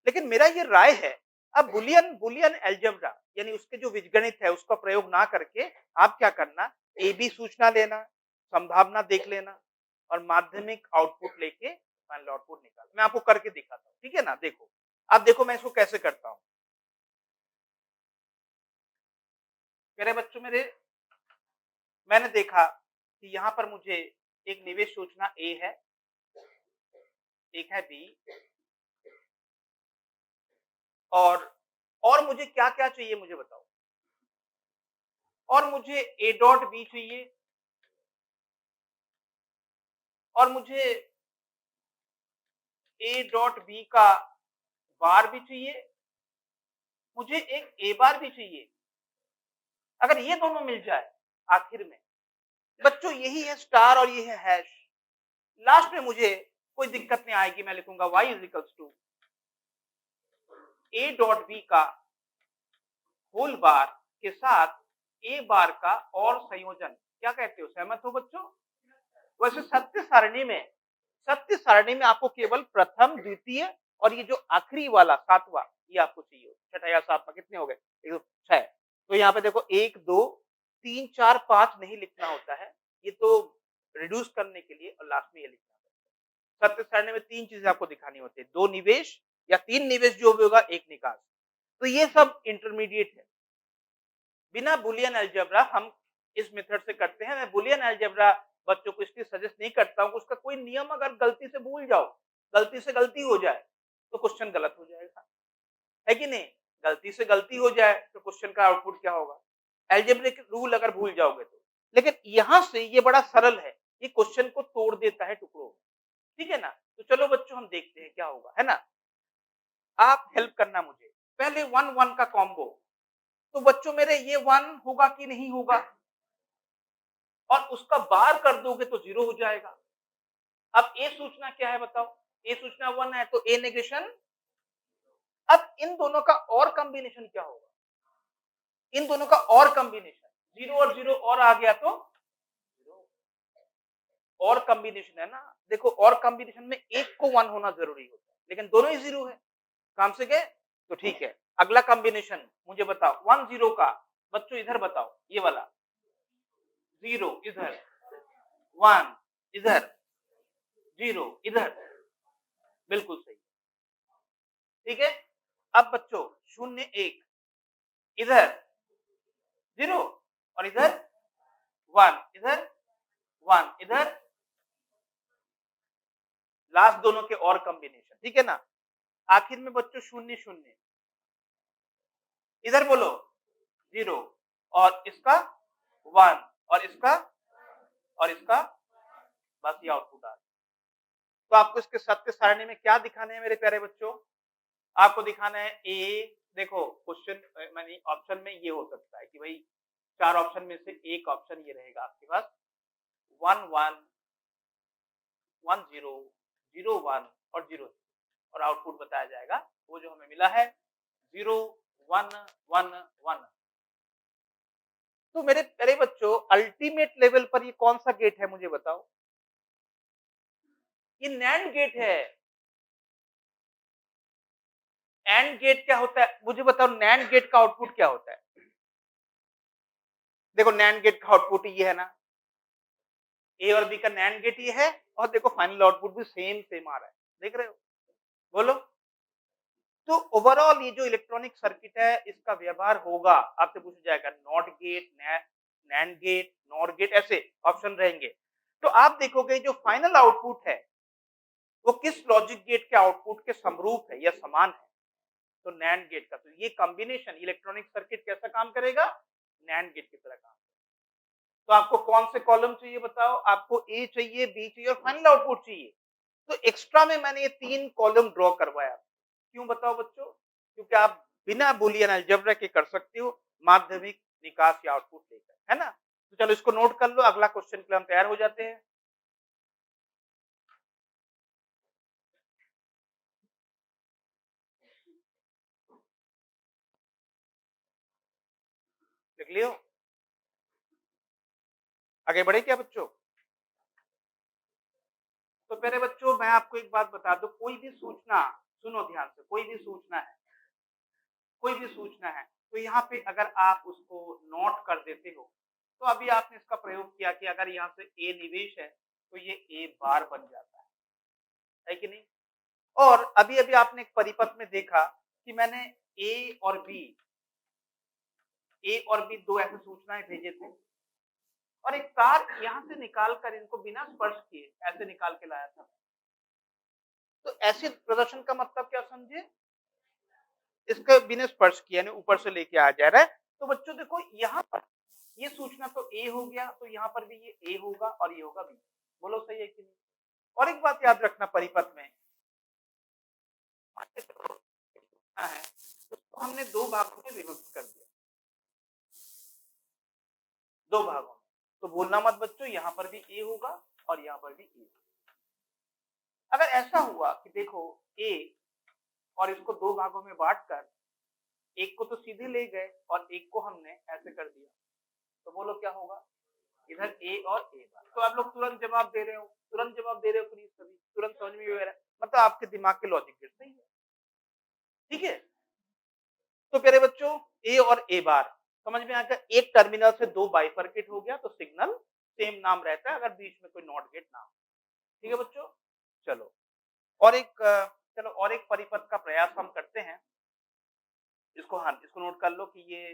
लेकिन मेरा ये राय है अब बुलियन बुलियन अलजेब्रा यानी उसके जो बीजगणित है उसका प्रयोग ना करके आप क्या करना ए बी सूचना लेना, संभावना देख लेना और माध्यमिक आउटपुट लेके फाइनल आउटपुट निकाल। मैं आपको करके दिखाता हूँ, ठीक है ना? देखो आप देखो मैं इसको कैसे करता हूँ। मेरे बच्चों मैंने देखा कि यहाँ पर मुझे एक निवेश सूचना ए है, एक है बी और मुझे क्या-क्या चाहिए मुझे बताओ? और मुझे ए डॉट बी चाहिए और मुझे ए डॉट बी का बार भी चाहिए, मुझे एक ए बार भी चाहिए। अगर ये दोनों मिल जाए आखिर में, बच्चों यही है स्टार और ये है हैश। लास्ट में मुझे कोई दिक्कत नहीं आएगी, मैं लिखूंगा y is equals to a dot b का होल बार के साथ a बार का और संयोजन। क्या कहते हो, सहमत हो बच्चों? वैसे सत्य सारणी में आपको केवल प्रथम, द्वितीय और ये जो आखिरी वाला सातवां ये आपको चाहिए। छठा या सातवां कितने हो गए? 6। तो यहाँ पे देखो 1 2 3 4 5 नहीं लिखना होता है, ये तो रिड्यूस करने के लिए, और लास्ट में ये लिखना होता है। सत्य सारणी में 3 चीजें आपको दिखानी होती है, 2 निवेश या 3 निवेश जो भी होगा, 1 निकास। तो ये सब इंटरमीडिएट है। बिना बुलियन अलजेब्रा हम इस मेथड से करते हैं। मैं बुलियन अलजेब्रा बच्चों को इसलिए सजेस्ट नहीं करता हूं, उसका कोई नियम अगर गलती से भूल जाओ, गलती से गलती हो जाए तो क्वेश्चन गलत हो जाएगा, है कि नहीं? गलती से गलती हो जाए तो क्वेश्चन का आउटपुट क्या होगा? अलजेब्रिक रूल अगर भूल जाओगे तो। लेकिन यहां से ये बड़ा सरल है, ये क्वेश्चन को तोड़ देता है टुकड़ों में, ठीक है ना? तो चलो बच्चों हम देखते हैं क्या होगा, है ना? आप हेल्प करना मुझे। पहले 1 1 का कॉम्बो, तो बच्चों मेरे ये 1 होगा कि नहीं होगा? और उसका बार कर दोगे तो 0 हो जाएगा। अब ए सूचना क्या है बताओ? ए सूचना 1 है तो ए नेगेशन। अब इन दोनों का और कॉम्बिनेशन क्या होगा? इन दोनों का और कॉम्बिनेशन 0 और 0 और आ गया तो 0 और कॉम्बिनेशन है ना। देखो और कॉम्बिनेशन में एक को 1 होना जरूरी होता है, लेकिन दोनों ही 0 है। काम से गए तो ठीक है। अगला कॉम्बिनेशन मुझे बताओ 1 0 का, बच्चों इधर बताओ, ये वाला 0 इधर, 1 इधर, 0 इधर, बिल्कुल सही, ठीक है। अब बच्चों 0 1 इधर, 0 और इधर 1 इधर, 1 इधर, लास्ट दोनों के और कॉम्बिनेशन, ठीक है ना। आखिर में बच्चों 0 0 इधर बोलो 0 और इसका 1 और इसका और इसका, बस ये आउटपुट आ गया। तो आपको इसके सत्य सारणी में क्या दिखाने हैं मेरे प्यारे बच्चों? आपको दिखाना है ए। देखो क्वेश्चन मानी ऑप्शन में ये हो सकता है कि भाई 4 ऑप्शन में से एक ऑप्शन ये रहेगा आपके पास 1 1 1 0 0 1 और 0 और आउटपुट बताया जाएगा वो जो हमें मिला है 0 1 1 1। तो मेरे प्यारे बच्चों अल्टीमेट लेवल पर ये कौन सा गेट है मुझे बताओ? ये नैंड गेट है। एंड गेट क्या होता है मुझे बताओ? नैंड गेट का आउटपुट क्या होता है? देखो नैंड गेट का आउटपुट ये है ना, ए और बी का नैंड गेट ये है, और देखो फाइनल आउटपुट भी सेम आ रहा है, देख रहे हो? बोलो। तो ओवरऑल ये जो इलेक्ट्रॉनिक सर्किट है इसका व्यवहार होगा, आपसे पूछा जाएगा NOT gate, NAND gate, NOR gate, ऐसे ऑप्शन रहेंगे। तो आप देखोगे जो फाइनल आउटपुट है वो किस लॉजिक गेट के आउटपुट के समरूप है या समान है, तो नैंड गेट का। तो ये कॉम्बिनेशन इलेक्ट्रॉनिक सर्किट कैसा काम करेगा? नैंड गेट की तरह काम। तो आपको कौन से कॉलम चाहिए बताओ? आपको ए चाहिए, बी चाहिए और फाइनल आउटपुट चाहिए। तो एक्स्ट्रा में मैंने ये 3 कॉलम ड्रॉ करवाया। क्यों बताओ बच्चों? क्योंकि आप बिना बूलियन अलजेब्रा के कर सकते हो माध्यमिक निकास या आउटपुट लेकर, है ना। तो चलो इसको नोट कर लो, अगला क्वेश्चन के लिए हम तैयार हो जाते हैं। लिख लियो? आगे बढ़े क्या बच्चों? तो मेरे बच्चों मैं आपको एक बात बता दूं, कोई भी सूचना, सुनो ध्यान से, कोई भी सूचना है, कोई भी सूचना है, तो यहाँ पे अगर आप उसको नोट कर देते हो, तो अभी आपने इसका प्रयोग किया कि अगर यहाँ से ए निवेश है तो ये ए बार बन जाता है कि नहीं? और अभी अभी आपने एक परिपथ में देखा कि मैंने ए और बी दो ऐसे सूचनाएं भेजे थे, और एक तार यहां से निकाल कर इनको बिना स्पर्श किए ऐसे निकाल के लाया था। तो ऐसे प्रदर्शन का मतलब क्या समझे? इसका बिना स्पर्श किए यानी ऊपर से लेके आ जा रहा है। तो बच्चों देखो यहाँ पर ये सूचना तो ए हो गया, तो यहाँ पर भी ये ए होगा और ये होगा बी। बोलो सही है कि नहीं? और एक बात याद रखना, परिपथ में है तो हमने दो भागों में विभक्त कर दिया, दो भागों में। तो बोलना मत बच्चों, यहाँ पर भी ए होगा और यहाँ पर भी ए। अगर ऐसा हुआ कि देखो ए और इसको दो भागों में बांटकर एक को तो सीधे ले गए और एक को हमने ऐसे कर दिया, तो बोलो क्या होगा? इधर ए और ए बार। तो आप लोग तुरंत जवाब दे रहे हो, तुरंत जवाब दे रहे हो प्लीज सभी, तुरंत समझ में आ रहा है, मतलब आपके दिमाग के लॉजिक गेट सही है। ठीक है, तो प्यारे बच्चों ए और ए बार समझ में आ गया। एक टर्मिनल से दो बाइफरकेट हो गया तो सिग्नल सेम नाम रहता है अगर बीच में कोई नॉट गेट ना हो। ठीक है बच्चों, चलो चलो और एक परिपथ का प्रयास हम करते हैं। इसको नोट कर लो कि ये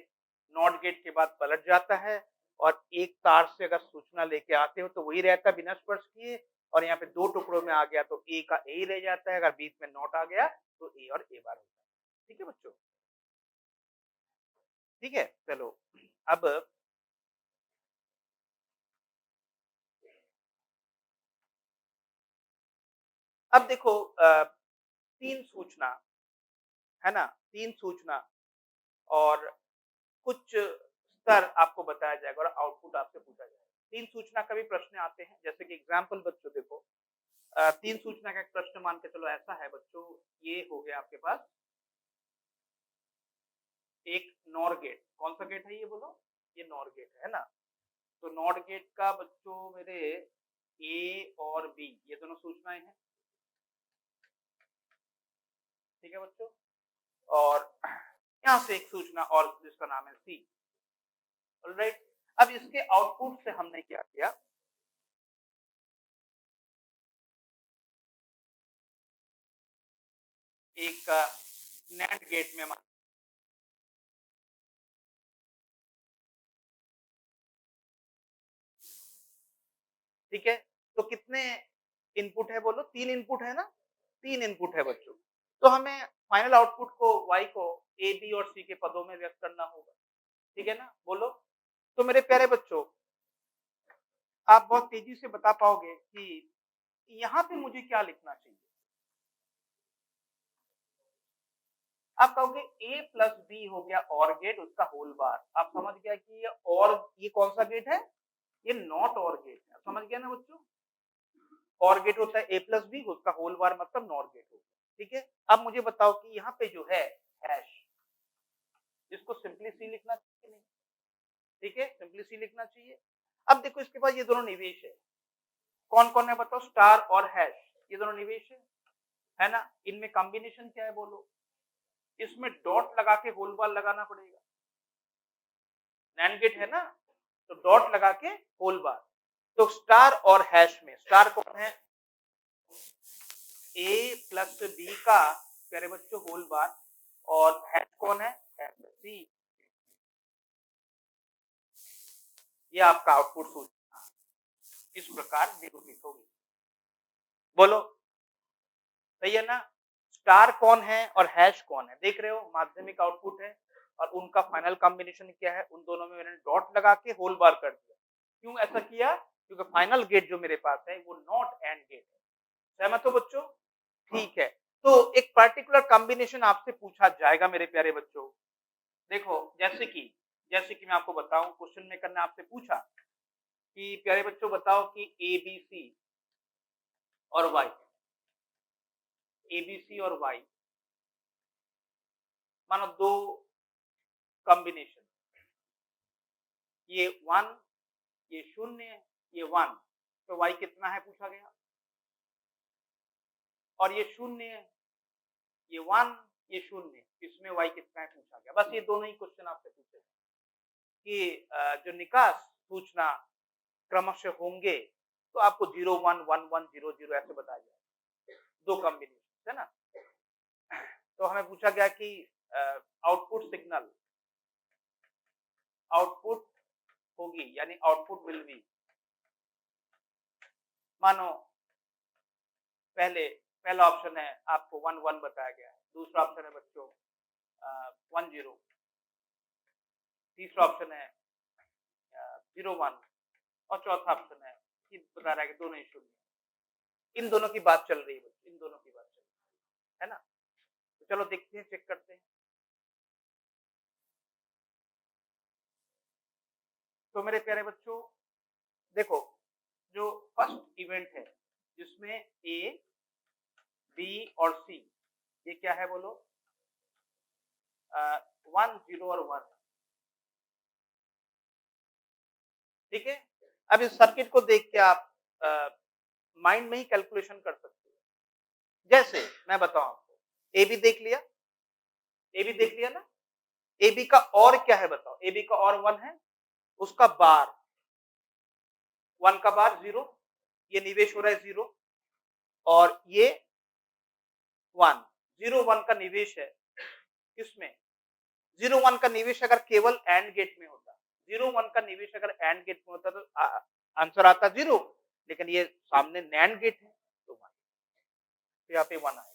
नॉट गेट के बाद पलट जाता है और एक तार से अगर सूचना लेके आते हो तो वही रहता है बिना स्पर्श किए, और यहाँ पे दो टुकड़ों में आ गया तो ए का ए ही रह जाता है, अगर बीच में नॉट आ गया तो ए और ए बार होता है। ठीक है बच्चों, ठीक है, चलो अब देखो तीन सूचना है ना, तीन सूचना और कुछ स्तर आपको बताया जाएगा और आउटपुट आपसे पूछा जाएगा। तीन सूचना का भी प्रश्न आते हैं, जैसे कि एग्जाम्पल बच्चों देखो, तीन सूचना का एक प्रश्न मान के चलो ऐसा है बच्चों, ये हो गया आपके पास एक नॉर गेट। कौन सा गेट है ये बोलो? ये नॉर गेट है ना। तो नॉर गेट का बच्चों मेरे ए और बी ये दोनों सूचनाएं हैं। ठीक है बच्चों, और यहाँ से एक सूचना और जिसका नाम है सी। ऑलराइट, अब इसके आउटपुट से हमने क्या किया, एक नैंड गेट में ठीक है, तो कितने इनपुट है बोलो? तीन इनपुट है ना, तीन इनपुट है बच्चों। तो हमें फाइनल आउटपुट को y को a b और c के पदों में व्यक्त करना होगा। ठीक है ना, बोलो। तो मेरे प्यारे बच्चों, आप बहुत तेजी से बता पाओगे कि यहाँ पे मुझे क्या लिखना चाहिए। आप कहोगे a प्लस बी हो गया और गेट, उसका होल बार। आप समझ गया कि ये और ये कौन सा गेट है? ये नॉट और गेट है। समझ गया ना बच्चों? और गेट होता है a प्लस बी, उसका होल बार मतलब नॉर गेट होता है। ठीक है, अब मुझे बताओ कि यहाँ पे जो है हैश, इसको सिंपली सी लिखना चाहिए नहीं? ठीक है, सिंपली सी लिखना चाहिए। अब देखो इसके पास ये दोनों निवेश है, कौन कौन है बताओ? स्टार और हैश, ये दोनों निवेश है ना। इनमें कॉम्बिनेशन क्या है बोलो? इसमें डॉट लगा के होल बार लगाना पड़ेगा। नैंड गेट है ना, तो डॉट लगा के होल बार। तो स्टार और हैश में स्टार कौन है? ए प्लस बी का प्यारे बच्चों होल बार, और हैश कौन है? सी। ये आपका आउटपुट सूचना इस प्रकार निरूपित होगी। बोलो सही है ना? स्टार कौन है और हैश कौन है? देख रहे हो, माध्यमिक आउटपुट है और उनका फाइनल कॉम्बिनेशन क्या है? उन दोनों में मैंने डॉट लगा के होल बार कर दिया। क्यों ऐसा किया? क्योंकि फाइनल गेट जो मेरे पास है वो नॉट एंड गेट है। सहमत हो बच्चों? ठीक है, तो एक पर्टिकुलर कॉम्बिनेशन आपसे पूछा जाएगा मेरे प्यारे बच्चों। देखो जैसे कि मैं आपको बताऊं, क्वेश्चन मेकर ने आपसे पूछा कि प्यारे बच्चों बताओ कि ए बी सी और वाई, ए बी सी और वाई मानो दो कॉम्बिनेशन, ये 1 ये 0 ये 1, तो y कितना है पूछा गया, और ये 0 ये 1 ये 0, इसमें y कितना है पूछा गया। बस ये दोनों ही क्वेश्चन आपसे पूछे कि जो निकास सूचना क्रमशः होंगे तो आपको 0 1 1 1 0 0 ऐसे बताया जाए, दो कॉम्बिनेशन है ना। तो हमें पूछा गया कि आउटपुट सिग्नल आउटपुट होगी, यानी आउटपुट विल बी, मानो पहला ऑप्शन है आपको 1 1 बताया गया है, दूसरा ऑप्शन है बच्चों 1 0, तीसरा ऑप्शन है 0 1, और चौथा ऑप्शन है कि बता रहा है कि दोनों ही शून्य। इन दोनों की बात चल रही है, इन दोनों की बात चल रही है ना। तो चलो देखते हैं, चेक करते हैं। तो मेरे प्यारे बच्चों देखो, जो फर्स्ट इवेंट है जिसमें ए बी और सी, ये क्या है बोलो? 1 0 और 1, ठीक है। अब इस सर्किट को देख के आप माइंड में ही कैलकुलेशन कर सकते हो। जैसे मैं बताऊं आपको, ए बी देख लिया, ए बी देख लिया ना, ए बी का और क्या है बताओ? ए बी का और 1 है, उसका बार 1 का बार 0, ये निवेश हो रहा है 0, और ये 1 0 1 का निवेश है किसमें? 0 1 का निवेश अगर केवल एंड गेट में होता, 0 1 का निवेश अगर एंड गेट में होता तो आंसर आता 0, लेकिन ये सामने नैंड गेट है तो 1, तो यहाँ पे 1 आएगा।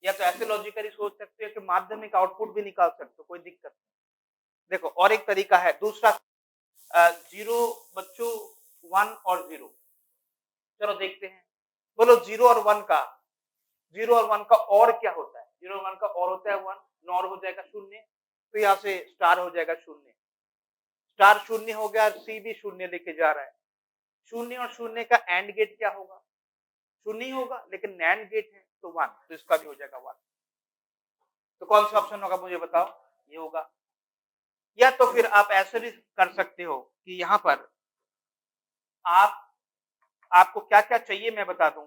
या तो ऐसे लॉजिकली सोच सकते हो कि माध्यमिक आउटपुट भी निकाल सकते हो, कोई दिक्कत नहीं। देखो और एक तरीका है दूसरा, 0 बच्चों 1 और 0, चलो देखते हैं, बोलो 0 और 1 का, 0 और 1 का और क्या होता है? 0 और 1 का और होता है 1, नॉर हो जाएगा 0, तो यहाँ से स्टार हो जाएगा 0, स्टार 0 हो गया, सी भी 0 लेके जा रहा है, 0 और 0 का एंड गेट क्या होगा? 0 ही होगा, लेकिन नैंड गेट है तो 1, तो इसका भी हो जाएगा 1। तो कौन सा ऑप्शन होगा मुझे बताओ? ये होगा। या तो फिर आप ऐसे भी कर सकते हो कि यहां पर आपको क्या क्या चाहिए मैं बता दूं।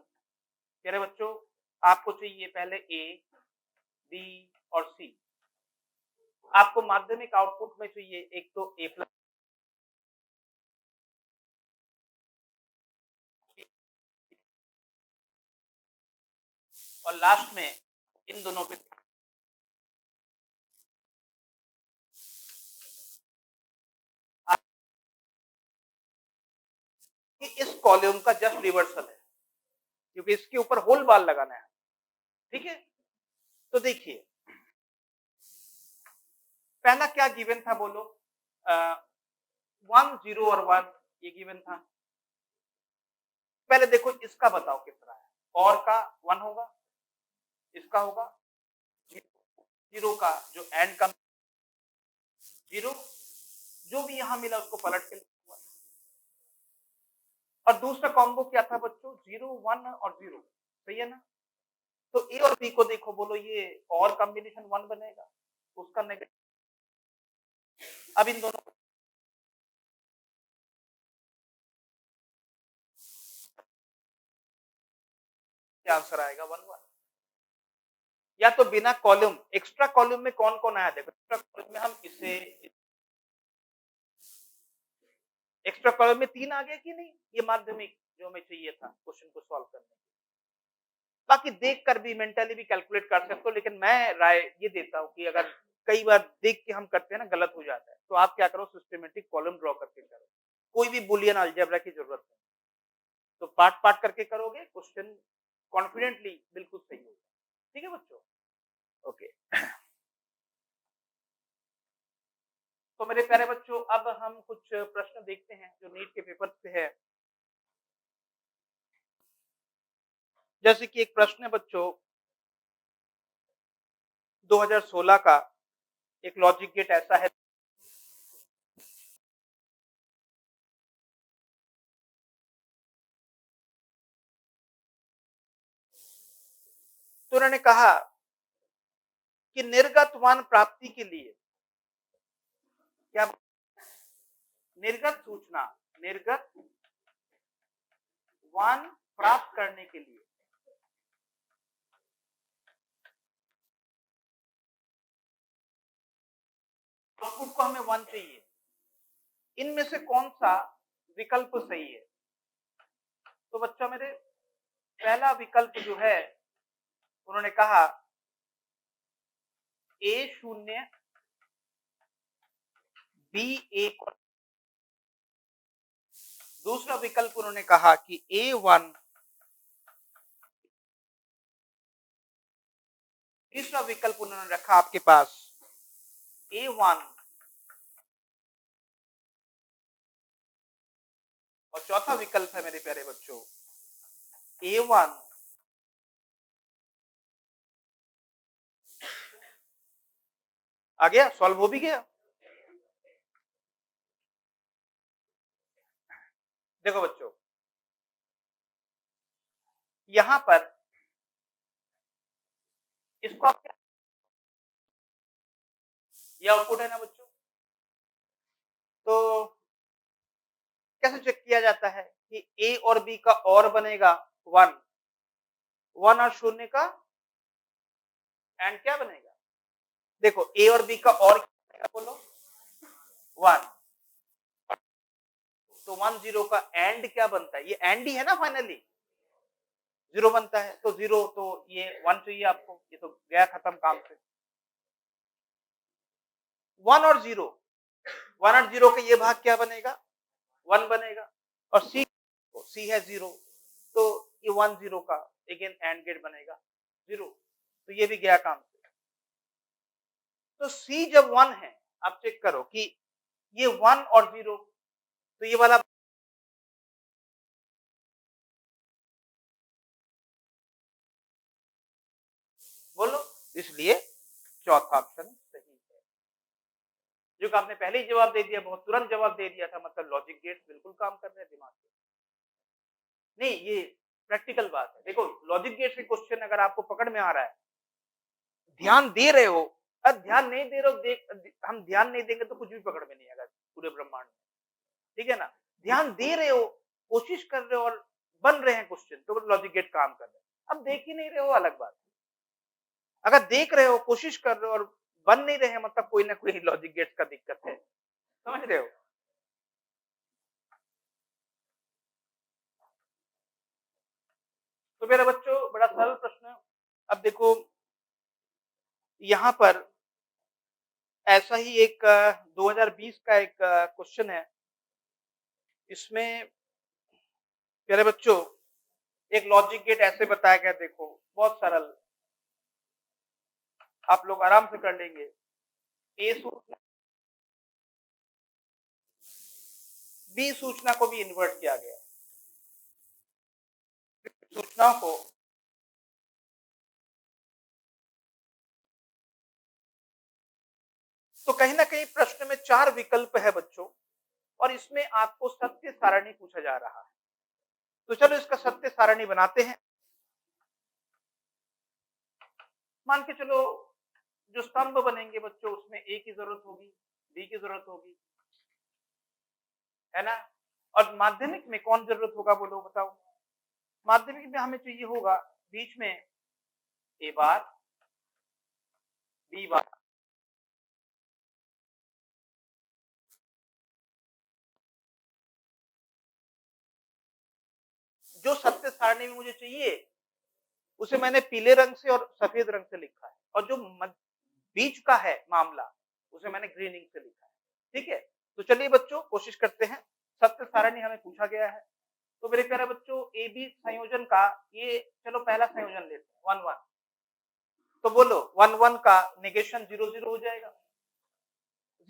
मेरे बच्चों, आपको चाहिए पहले ए, बी और सी। आपको माध्यमिक आउटपुट में चाहिए एक तो ए प्लस, और लास्ट में इन दोनों पे कि इस कॉलम का जस्ट रिवर्सल है, क्योंकि इसके ऊपर होल बार लगाना है, ठीक है। तो देखिए पहला क्या गिवन था बोलो? 1 0 और 1 ये गिवन था। पहले देखो इसका बताओ कितना है, और का 1 होगा, इसका होगा 0 का जो एंड का 0, जो भी यहां मिला उसको पलट के लिखूंगा। और दूसरा कॉम्बो क्या था बच्चों? 0 1 और 0, सही है ना? तो ए और बी को देखो, बोलो ये और कॉम्बिनेशन 1 बनेगा, उसका नेगेटिव। अब इन दोनों क्या आंसर आएगा? 1 1। या तो बिना कॉलम, एक्स्ट्रा कॉलम में कौन कौन आया देखो, एक्स्ट्रा कॉलम में हम इसे, एक्स्ट्रा कॉलम में 3 आ गया कि नहीं? ये माध्यमिक जो हमें चाहिए था क्वेश्चन को सॉल्व करने के। बाकी देख कर भी मेंटली भी कैलकुलेट कर सकते हो, लेकिन मैं राय ये देता हूं कि अगर कई बार देख के हम करते हैं ना गलत हो जाता है, तो आप क्या करो, सिस्टमेटिक कॉलम ड्रॉ करके करो, कोई भी बुलियन अलजेब्रा की जरूरत नहीं, तो पार्ट पार्ट करके करोगे क्वेश्चन कॉन्फिडेंटली बिल्कुल सही होगा। ठीक है बच्चों, ओके। तो मेरे प्यारे बच्चों, अब हम कुछ प्रश्न देखते हैं जो नीट के पेपर से है। जैसे कि एक प्रश्न है बच्चों 2016 का, एक लॉजिक गेट ऐसा है, तो उन्होंने कहा कि निर्गत वन प्राप्ति के लिए क्या, निर्गत सूचना, निर्गत वन प्राप्त करने के लिए आउटपुट को हमें 1 चाहिए, इनमें से कौन सा विकल्प सही है? तो बच्चों मेरे, पहला विकल्प जो है उन्होंने कहा A0 B1, दूसरा विकल्प उन्होंने कहा कि A1, तीसरा विकल्प उन्होंने रखा आपके पास A1, और चौथा विकल्प है मेरे प्यारे बच्चों A1 आ गया, सॉल्व हो भी गया। देखो बच्चों, यहां पर इसको आप ये आउटपुट है ना बच्चों, तो कैसे चेक किया जाता है कि ए और बी का और बनेगा 1, 1 और 0 का एंड क्या बनेगा? देखो ए और बी का और क्या बनेगा बोलो? 1, तो 1 0 का एंड क्या बनता है? ये एंड ही है ना फाइनली, 0 बनता है, तो 0 तो ये 1 चाहिए आपको, ये तो गया खत्म काम से। 1 और 0, 1 और 0 का ये भाग क्या बनेगा? 1 बनेगा, और सी है 0, तो ये 1 0 का अगेन एंड गेट बनेगा 0, तो ये भी गया काम से। तो सी जब 1 है, आप चेक करो कि ये 1 और 0, तो ये वाला बोलो, इसलिए चौथा ऑप्शन सही है। जो कि आपने पहले ही जवाब दे दिया, बहुत तुरंत जवाब दे दिया था, मतलब लॉजिक गेट्स बिल्कुल काम कर रहे हैं दिमाग से। नहीं, ये प्रैक्टिकल बात है। देखो लॉजिक गेट्स के क्वेश्चन अगर आपको पकड़ में आ रहा है, ध्यान दे रहे हो, अब ध्यान नहीं दे रहे हो, हम ध्यान नहीं देंगे तो कुछ भी पकड़ में नहीं आएगा पूरे ब्रह्मांड में, ठीक है ना? ध्यान दे रहे हो, कोशिश कर रहे हो और बन रहे हैं क्वेश्चन, तो लॉजिक गेट काम कर रहे हैं। अब देख ही नहीं रहे हो, अलग बात। अगर देख रहे हो, कोशिश कर रहे हो और बन नहीं रहे हैं, मतलब कोई ना कोई लॉजिक गेट्स का दिक्कत है, समझ रहे हो? तो मेरे बच्चों बड़ा सरल प्रश्न है। अब देखो यहां पर ऐसा ही एक 2020 का एक क्वेश्चन है। इसमें प्यारे बच्चों एक लॉजिक गेट ऐसे बताया गया, देखो बहुत सरल, आप लोग आराम से कर लेंगे। ए सूचना बी सूचना को भी इन्वर्ट किया गया, सूचनाओं को तो कहीं ना कहीं प्रश्न में 4 विकल्प है बच्चों, और इसमें आपको सत्य सारणी पूछा जा रहा है। तो चलो इसका सत्य सारणी बनाते हैं। मान के चलो जो स्तंभ बनेंगे बच्चों, उसमें ए की जरूरत होगी, बी की जरूरत होगी, है ना? और माध्यमिक में कौन जरूरत होगा बोलो, बताओ? माध्यमिक में हमें चाहिए होगा बीच में ए बार, बी बार, जो सत्य सारणी में मुझे चाहिए उसे मैंने पीले रंग से और सफेद रंग से लिखा है, और जो बीच का है मामला उसे मैंने ग्रीन इंक से लिखा है, ठीक है? तो चलिए बच्चों कोशिश करते हैं। सत्य सारणी हमें पूछा गया है, तो मेरे प्यारे बच्चों ए बी संयोजन का ये चलो पहला संयोजन लेते हैं 1 1, तो बोलो 1 1 का नेगेशन 0 0 हो जाएगा,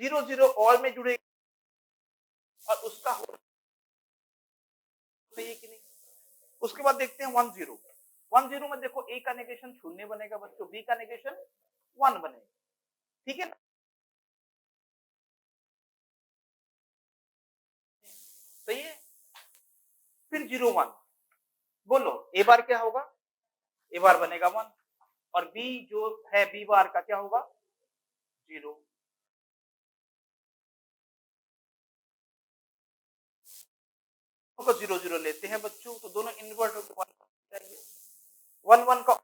0 0 और में जुड़ेगा और उसका हो सही है कि नहीं? उसके बाद देखते हैं 1 0, 1 0 में देखो ए का नेगेशन 0 बनेगा बच्चों, बी का नेगेशन 1 बनेगा, ठीक है ना? सही है। फिर 0 1, बोलो ए बार क्या होगा? ए बार बनेगा 1, और बी जो है बी बार का क्या होगा? 0। को 0 0 लेते हैं बच्चों, तो दोनों इन्वर्ट होकर 1 जाएंगे, 1 1 का।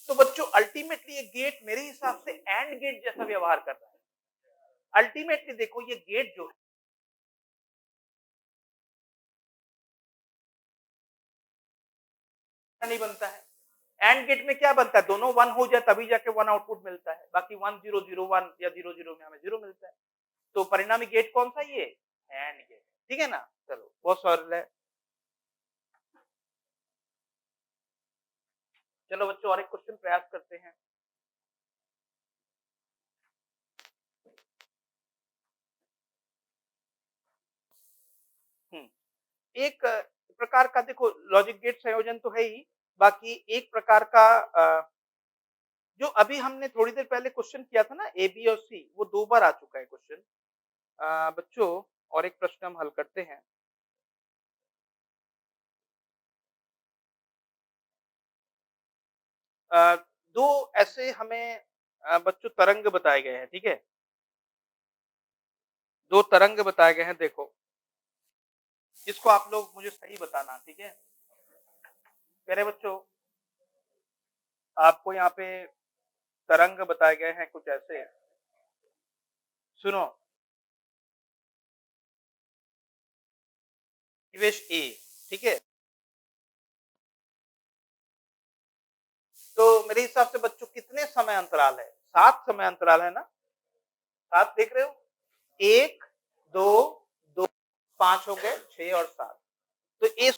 तो बच्चों अल्टीमेटली ये गेट मेरे हिसाब से एंड गेट जैसा व्यवहार कर रहा है। अल्टीमेटली देखो ये गेट जो है नहीं बनता है, एंड गेट में क्या बनता है? दोनों 1 हो जाए तभी जाके 1 आउटपुट मिलता है, बाकी 1 0 0 1 या 0 0 में हमें 0 मिलता है। तो परिणामी गेट कौन सा? ये एंड गेट, ठीक है ना? चलो बहुत सरल है। चलो बच्चों और एक क्वेश्चन प्रयास करते हैं। एक प्रकार का देखो लॉजिक गेट संयोजन तो है ही, बाकी एक प्रकार का जो अभी हमने थोड़ी देर पहले क्वेश्चन किया था ना ए बी और सी, वो 2 बार आ चुका है क्वेश्चन। बच्चों और एक प्रश्न हम हल करते हैं। अ, 2 ऐसे हमें बच्चों तरंग बताए गए हैं, ठीक है? 2 तरंग बताए गए हैं देखो, इसको आप लोग मुझे सही बताना, ठीक है? प्यारे बच्चों, आपको यहाँ पे तरंग बताए गए हैं कुछ ऐसे, सुनो, निवेश ए, ठीक है? तो मेरे हिसाब से बच्चों कितने समय अंतराल है? 7 समय अंतराल है ना? 7 देख रहे हो? 1, 2, 2, 5 हो गए, 6 और 7। तो ए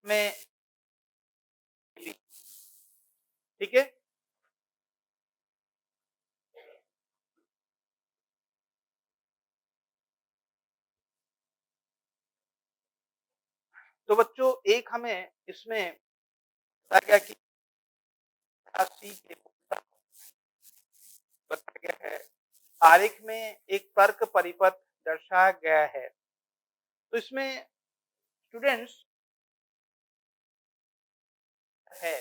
में ठीक है? तो बच्चों एक हमें इसमें बताया गया कि राशि के बताया गया है, आरेख में एक तर्क परिपथ दर्शाया गया है। तो इसमें स्टूडेंट्स है,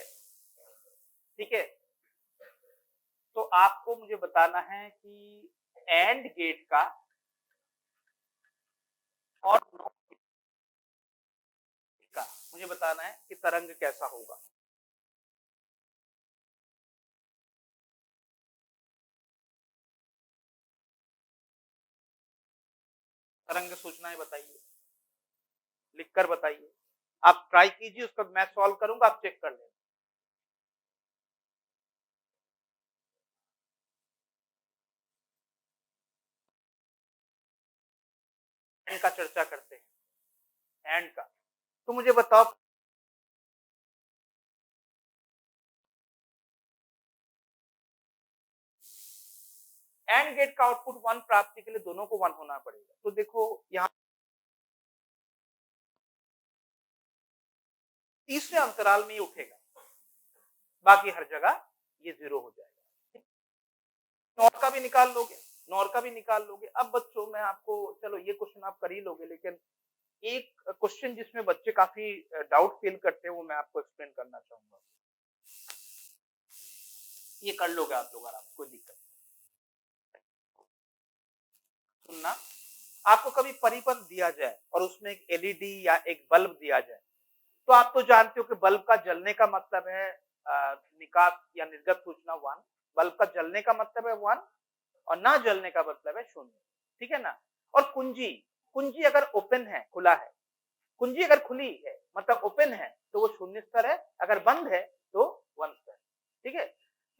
ठीक है? तो आपको मुझे बताना है कि एंड गेट का और नॉट गेट का मुझे बताना है कि तरंग कैसा होगा। तरंग सूचनाएं बताइए, लिखकर बताइए। आप ट्राई कीजिए, उसका मैं सॉल्व करूंगा, आप चेक कर लें। एंड का चर्चा करते हैं, एंड का। तो मुझे बताओ, एंड गेट का आउटपुट 1 प्राप्ति के लिए दोनों को 1 होना पड़ेगा। तो देखो यहाँ तीसरे अंतराल में ही उठेगा, बाकी हर जगह ये 0 हो जाएगा। नॉर का भी निकाल लोगे, नॉर का भी निकाल लोगे। अब बच्चों मैं आपको, चलो ये क्वेश्चन आप कर ही लोगे, लेकिन एक क्वेश्चन जिसमें बच्चे काफी डाउट फील करते हैं वो मैं आपको एक्सप्लेन करना चाहूंगा। ये कर लोगे आप लोग आराम, कोई दिक्कत नहीं। सुनना, आपको कभी परिपथ दिया जाए और उसमें एक एलईडी या एक बल्ब दिया जाए, तो आप तो जानते हो कि बल्ब का जलने का मतलब है निकास या निर्गत सूचना 1, बल्ब का जलने का मतलब है 1 और ना जलने का मतलब है 0, ठीक है ना? और कुंजी, कुंजी अगर ओपन है, खुला है, कुंजी अगर खुली है मतलब ओपन है तो वो 0 स्तर है, अगर बंद है तो 1 स्तर, ठीक है?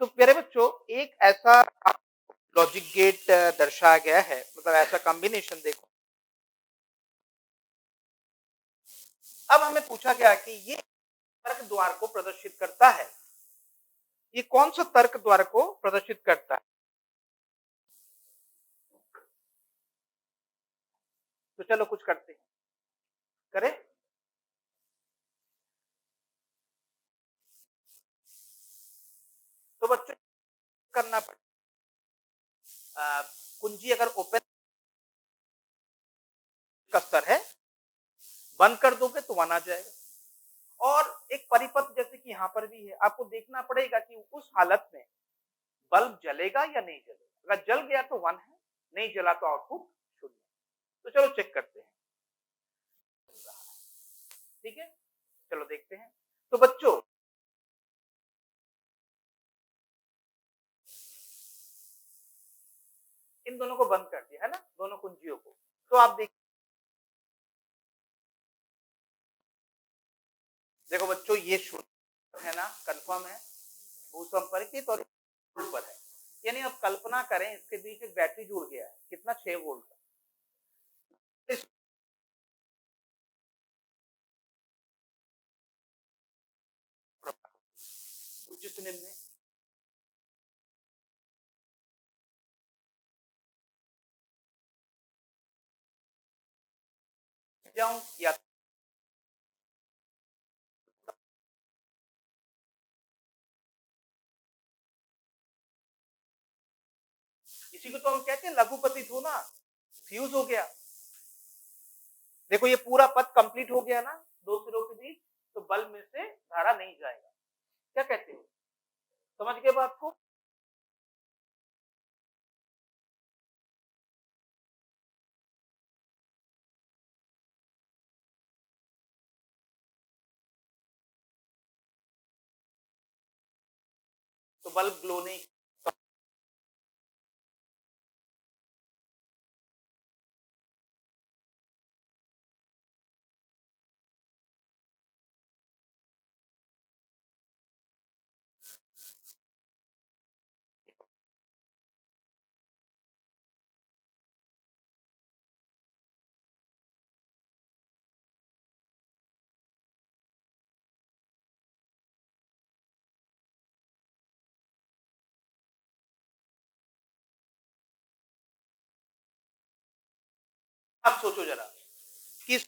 तो प्यारे बच्चों एक ऐसा लॉजिक गेट दर्शाया गया है, मतलब ऐसा कॉम्बिनेशन देखो। अब हमें पूछा गया कि ये तर्क द्वार को प्रदर्शित करता है, ये कौन सा तर्क द्वार को प्रदर्शित करता है? तो चलो कुछ करते हैं, करें? तो बच्चों करना पड़ेगा, कुंजी अगर ओपन का स्तर है, बंद कर दोगे तो 1 आ जाएगा। और एक परिपथ जैसे कि यहाँ पर भी है, आपको देखना पड़ेगा कि उस हालत में बल्ब जलेगा या नहीं जलेगा। अगर जल गया तो 1 है, नहीं जला तो आउटपुट 0। तो चलो चेक करते हैं, ठीक है? चलो देखते हैं। तो बच्चों इन दोनों को बंद कर दिया है ना, दोनों कुंजियों को। तो आप देखिए, देखो बच्चों ये 0 है ना, कंफर्म है, भूसंपर्कित और पर है। यानी अब कल्पना करें इसके बीच एक बैटरी जुड़ गया है, कितना 6 वोल्ट का। इस उच्च से निम्न जाऊं या इसी को तो हम कहते हैं लघुपतित होना, फ्यूज हो गया। देखो ये पूरा पथ कंप्लीट हो गया ना, दो सिरों के बीच। तो बल्ब में से धारा नहीं जाएगा। क्या कहते हो? समझ गए बात को? तो बल्ब ग्लो नहीं आप सोचो जरा किस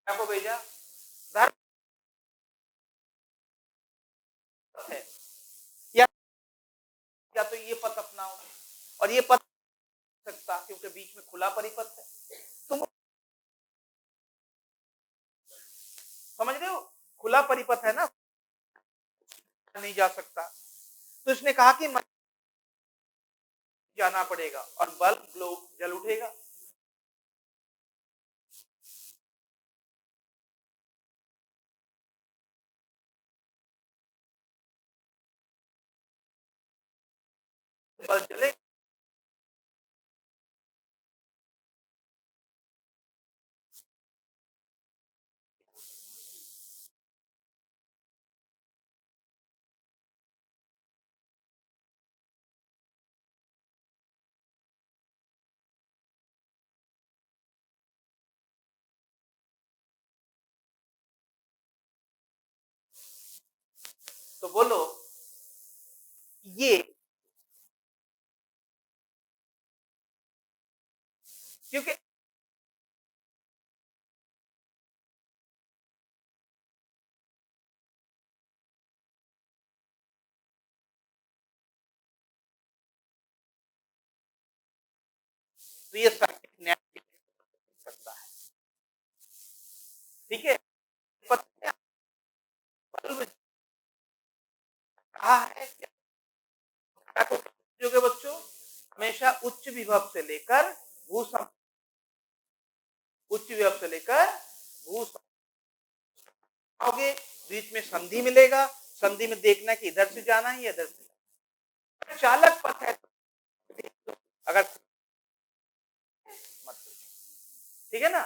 को भेजा धारा है या तो ये पथ अपनाओ और ये पथ सकता क्योंकि बीच में खुला परिपथ है। तुम समझ रहे हो? खुला परिपथ है ना, नहीं जा सकता। तो इसने कहा कि जाना पड़ेगा और बल्ब ग्लो जल उठेगा। बल्ब जले तो बोलो ये क्योंकि तो ये सर्किट सकता है। ठीक है, पता है बल्ब कहा है जो के बच्चों हमेशा उच्च विभव से लेकर उच्च विभव से लेकर आओगे, बीच में संधि मिलेगा, संधि में देखना कि इधर से जाना है या इधर से। चालक पथ है अगर मत, ठीक है ना।